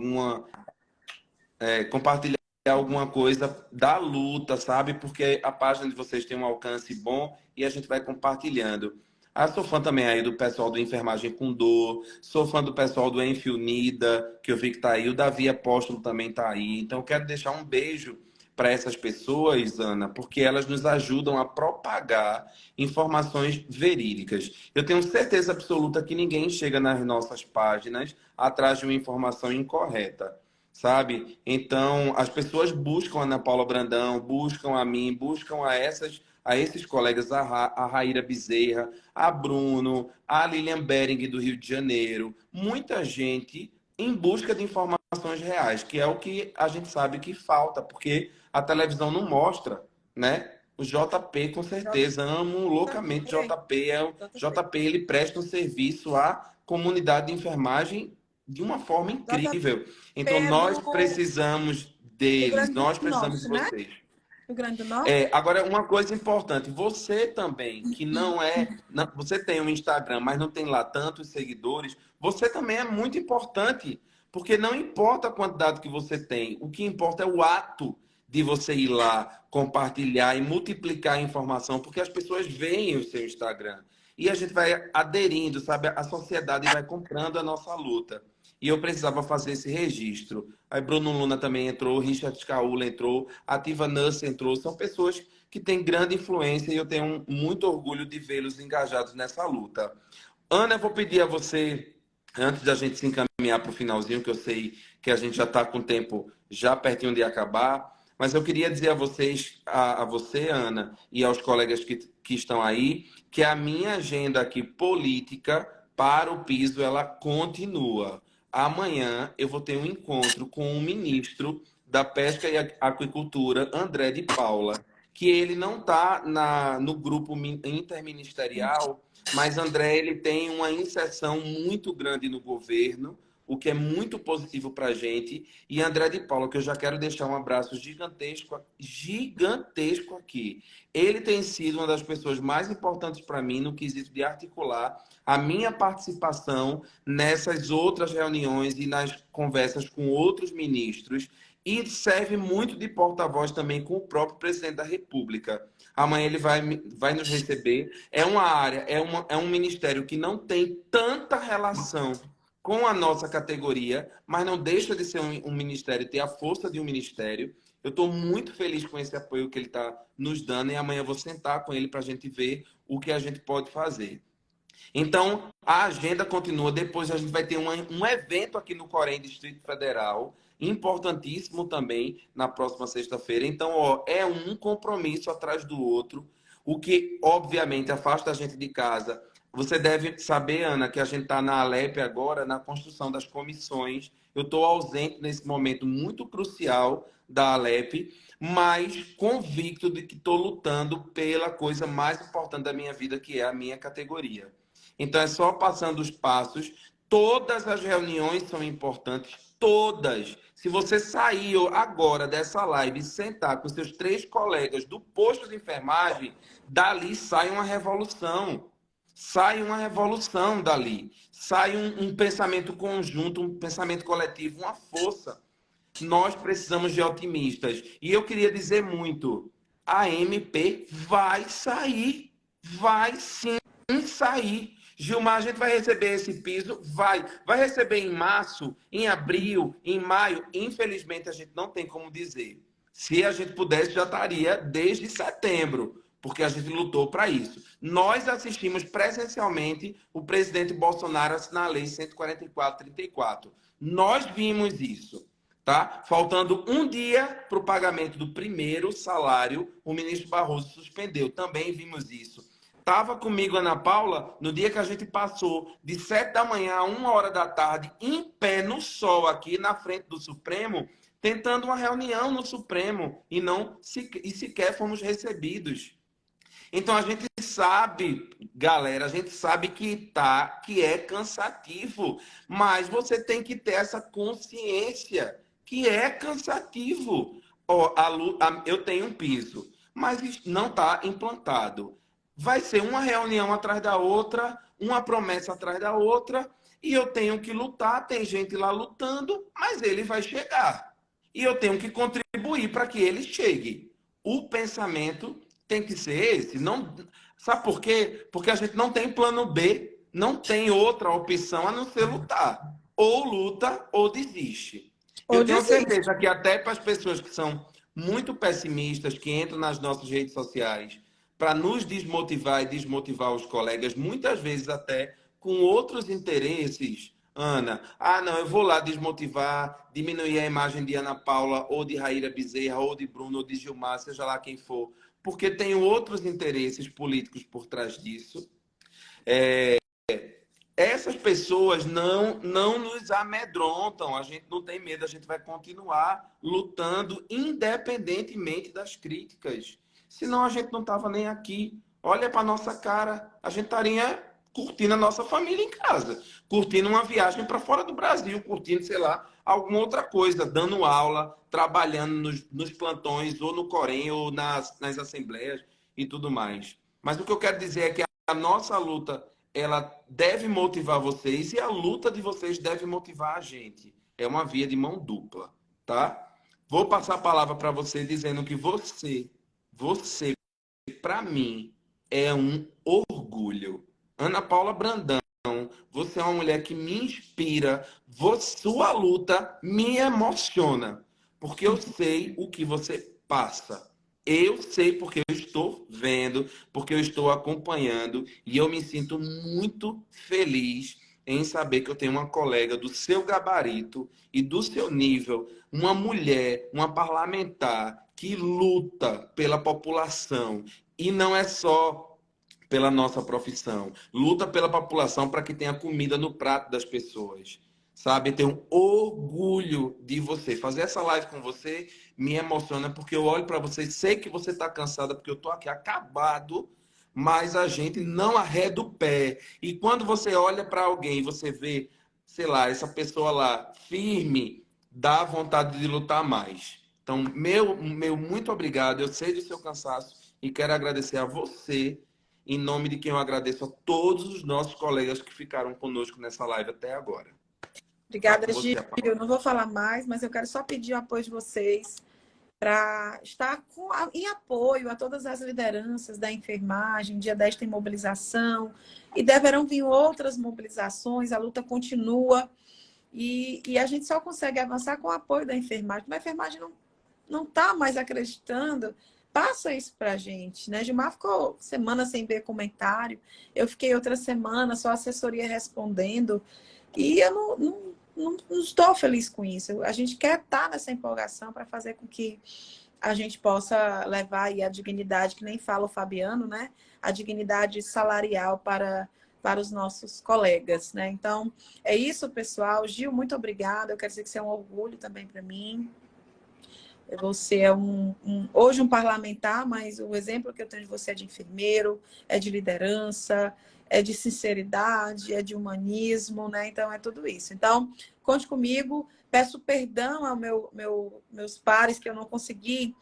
compartilhar alguma coisa da luta, sabe? Porque a página de vocês tem um alcance bom e a gente vai compartilhando. Sou fã também aí do pessoal do Enfermagem com Dor, sou fã do pessoal do Enfi Unida, que eu vi que tá aí, o Davi Apóstolo também tá aí. Então eu quero deixar um beijo para essas pessoas, Ana, porque elas nos ajudam a propagar informações verídicas. Eu tenho certeza absoluta que ninguém chega nas nossas páginas atrás de uma informação incorreta, sabe? Então, as pessoas buscam a Ana Paula Brandão, buscam a mim, buscam a esses colegas, a Raíra Bezerra, a Bruno, a Lilian Bering do Rio de Janeiro, muita gente em busca de informações reais, que é o que a gente sabe que falta, porque a televisão não mostra, né? O JP, com certeza, amo loucamente JP, JP. JP, JP, ele presta um serviço à comunidade de enfermagem de uma forma JP incrível. Então, é nós do precisamos Rio deles, Grande nós do precisamos de Norte, né? vocês. Rio Grande do Norte? Agora, uma coisa importante, você também, que você tem um Instagram, mas não tem lá tantos seguidores, você também é muito importante, porque não importa a quantidade que você tem, o que importa é o ato de você ir lá, compartilhar e multiplicar a informação, porque as pessoas veem o seu Instagram. E a gente vai aderindo, sabe? A sociedade vai comprando a nossa luta. E eu precisava fazer esse registro. Aí Bruno Luna também entrou, Richard Caula entrou, Ativa Nurse entrou. São pessoas que têm grande influência e eu tenho muito orgulho de vê-los engajados nessa luta. Ana, eu vou pedir a você, antes da gente se encaminhar para o finalzinho, que eu sei que a gente já está com o tempo já pertinho de acabar, mas eu queria dizer a vocês, a você, Ana, e aos colegas que estão aí, que a minha agenda aqui política para o piso, ela continua. Amanhã eu vou ter um encontro com o ministro da Pesca e Aquicultura, André de Paula, que ele não está no grupo interministerial, mas André ele tem uma inserção muito grande no governo, o que é muito positivo para a gente. E André de Paula, que eu já quero deixar um abraço gigantesco, gigantesco aqui. Ele tem sido uma das pessoas mais importantes para mim no quesito de articular a minha participação nessas outras reuniões e nas conversas com outros ministros, e serve muito de porta-voz também com o próprio presidente da República. Amanhã ele vai nos receber. É uma área, é um ministério que não tem tanta relação com a nossa categoria, mas não deixa de ser um ministério, ter a força de um ministério. Eu estou muito feliz com esse apoio que ele está nos dando e amanhã eu vou sentar com ele para a gente ver o que a gente pode fazer. Então, a agenda continua. Depois a gente vai ter um evento aqui no Corém, Distrito Federal, importantíssimo também, na próxima sexta-feira. Então, ó, é um compromisso atrás do outro, o que, obviamente, afasta a gente de casa. Você deve saber, Ana, que a gente está na Alep agora, na construção das comissões. Eu estou ausente nesse momento muito crucial da Alep, mas convicto de que estou lutando pela coisa mais importante da minha vida, que é a minha categoria. Então é só passando os passos. Todas as reuniões são importantes, todas. Se você sair agora dessa live e sentar com seus 3 colegas do posto de enfermagem, dali sai uma revolução. Sai uma revolução dali. Sai um pensamento conjunto, um pensamento coletivo, uma força. Nós precisamos de otimistas. E eu queria dizer muito: a MP vai sair. Vai sim sair. Gilmar, a gente vai receber esse piso? Vai receber em março, em abril, em maio? Infelizmente, a gente não tem como dizer. Se a gente pudesse, já estaria desde setembro, porque a gente lutou para isso. Nós assistimos presencialmente o presidente Bolsonaro assinar a lei 144/34. Nós vimos isso. Tá? Faltando um dia para o pagamento do primeiro salário, o ministro Barroso suspendeu. Também vimos isso. Estava comigo, Ana Paula, no dia que a gente passou de 7 da manhã a 1 hora da tarde, em pé no sol, aqui na frente do Supremo, tentando uma reunião no Supremo, e sequer fomos recebidos. Então a gente sabe, galera, a gente sabe que é cansativo, mas você tem que ter essa consciência que é cansativo. Ó, eu tenho um piso, mas não está implantado. Vai ser uma reunião atrás da outra, uma promessa atrás da outra, e eu tenho que lutar. Tem gente lá lutando, mas ele vai chegar. E eu tenho que contribuir para que ele chegue. O pensamento tem que ser esse. Não, sabe por quê? Porque a gente não tem plano B, não tem outra opção a não ser lutar. Ou luta ou desiste. Ou Eu tenho desiste. certeza que até para as pessoas que são muito pessimistas, que entram nas nossas redes sociais para nos desmotivar e desmotivar os colegas, muitas vezes até com outros interesses, Ana. Ah, não, eu vou lá desmotivar, diminuir a imagem de Ana Paula, ou de Raíra Bezerra, ou de Bruno, ou de Gilmar, seja lá quem for, porque tem outros interesses políticos por trás disso. Essas pessoas não nos amedrontam, a gente não tem medo, a gente vai continuar lutando independentemente das críticas. Senão a gente não estava nem aqui. Olha para nossa cara, a gente estaria curtindo a nossa família em casa, curtindo uma viagem para fora do Brasil, curtindo, sei lá, alguma outra coisa, dando aula, trabalhando nos plantões, ou no Corém, ou nas assembleias e tudo mais. Mas o que eu quero dizer é que a nossa luta, ela deve motivar vocês e a luta de vocês deve motivar a gente. É uma via de mão dupla, tá? Vou passar a palavra para você dizendo que você, para mim, é um orgulho. Ana Paula Brandão, você é uma mulher que me inspira. Sua luta me emociona, porque eu sei o que você passa. Eu sei porque eu estou vendo, porque eu estou acompanhando, e eu me sinto muito feliz em saber que eu tenho uma colega do seu gabarito e do seu nível, uma mulher, uma parlamentar que luta pela população, e não é só pela nossa profissão, luta pela população para que tenha comida no prato das pessoas. Sabe, eu tenho orgulho de você. Fazer essa live com você me emociona, porque eu olho para você, sei que você está cansada, porque eu estou aqui acabado, mas a gente não arreda o pé. E quando você olha para alguém, você vê, sei lá, essa pessoa lá firme, dá vontade de lutar mais. Então, meu muito obrigado. Eu sei do seu cansaço e quero agradecer a você, em nome de quem eu agradeço a todos os nossos colegas que ficaram conosco nessa live até agora. Obrigada, Gil. Eu não vou falar mais, mas eu quero só pedir o apoio de vocês para estar em apoio a todas as lideranças da enfermagem. Dia 10 tem mobilização e deverão vir outras mobilizações. A luta continua e a gente só consegue avançar com o apoio da enfermagem. Mas a enfermagem não está mais acreditando. Passa isso para a gente, né? Gilmar ficou semana sem ver comentário. Eu fiquei outra semana, só a assessoria respondendo. E eu não estou feliz com isso. A gente quer estar nessa empolgação para fazer com que a gente possa levar aí a dignidade, que nem fala o Fabiano, né? A dignidade salarial para os nossos colegas, né? Então, é isso, pessoal. Gil, muito obrigada. Eu quero dizer que você é um orgulho também para mim. Você é hoje um parlamentar, mas o exemplo que eu tenho de você é de enfermeiro, é de liderança, é de sinceridade, é de humanismo, né? Então, é tudo isso. Então, conte comigo. Peço perdão aos meus pares que eu não consegui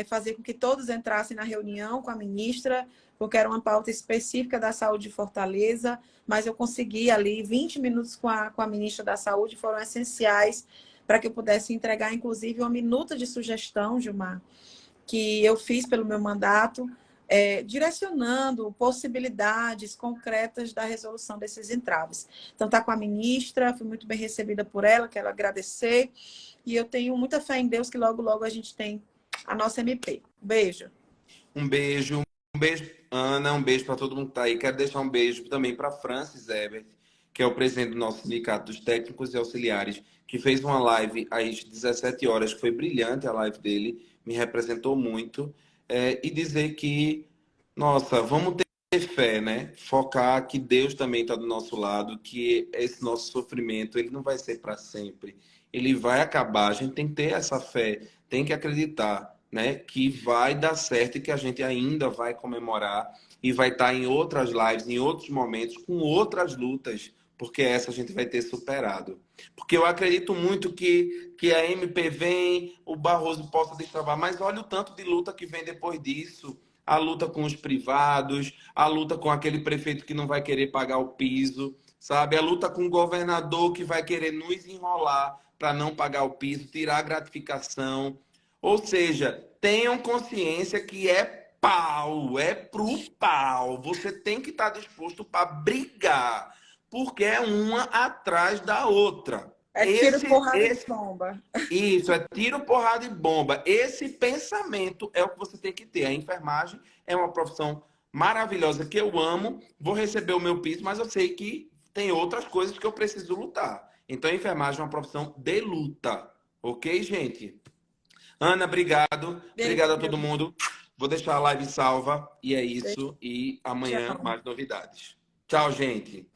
fazer com que todos entrassem na reunião com a ministra, porque era uma pauta específica da saúde de Fortaleza, mas eu consegui ali 20 minutos com a ministra da Saúde, foram essenciais para que eu pudesse entregar, inclusive, uma minuta de sugestão, Gilmar, que eu fiz pelo meu mandato, direcionando possibilidades concretas da resolução desses entraves. Então, está com a ministra, fui muito bem recebida por ela, quero agradecer, e eu tenho muita fé em Deus que logo, logo a gente tem a nossa MP. Um beijo. Um beijo. Um beijo, Ana, um beijo para todo mundo que tá aí. Quero deixar um beijo também para Francis Ebert, que é o presidente do nosso sindicato dos técnicos e auxiliares, que fez uma live às 17 horas, que foi brilhante a live dele, me representou muito. E dizer que, nossa, vamos ter fé, né? Focar que Deus também está do nosso lado, que esse nosso sofrimento, ele não vai ser para sempre. Ele vai acabar. A gente tem que ter essa fé, tem que acreditar, né, que vai dar certo e que a gente ainda vai comemorar e vai estar em outras lives, em outros momentos, com outras lutas, porque essa a gente vai ter superado. Porque eu acredito muito que a MP vem, o Barroso possa destravar, mas olha o tanto de luta que vem depois disso. A luta com os privados, a luta com aquele prefeito que não vai querer pagar o piso, sabe? A luta com o governador que vai querer nos enrolar para não pagar o piso, tirar a gratificação. Ou seja, tenham consciência que é pau, é pro pau. Você tem que estar disposto para brigar, porque é uma atrás da outra. É tiro, porrada e bomba. Isso, é tiro, porrada e bomba. Esse pensamento é o que você tem que ter. A enfermagem é uma profissão maravilhosa que eu amo, vou receber o meu piso, mas eu sei que tem outras coisas que eu preciso lutar. Então, a enfermagem é uma profissão de luta. Ok, gente? Ana, obrigado. Beijo. Obrigado a todo mundo. Vou deixar a live salva. E é Beijo. isso. E amanhã Tchau. mais novidades. Tchau, gente.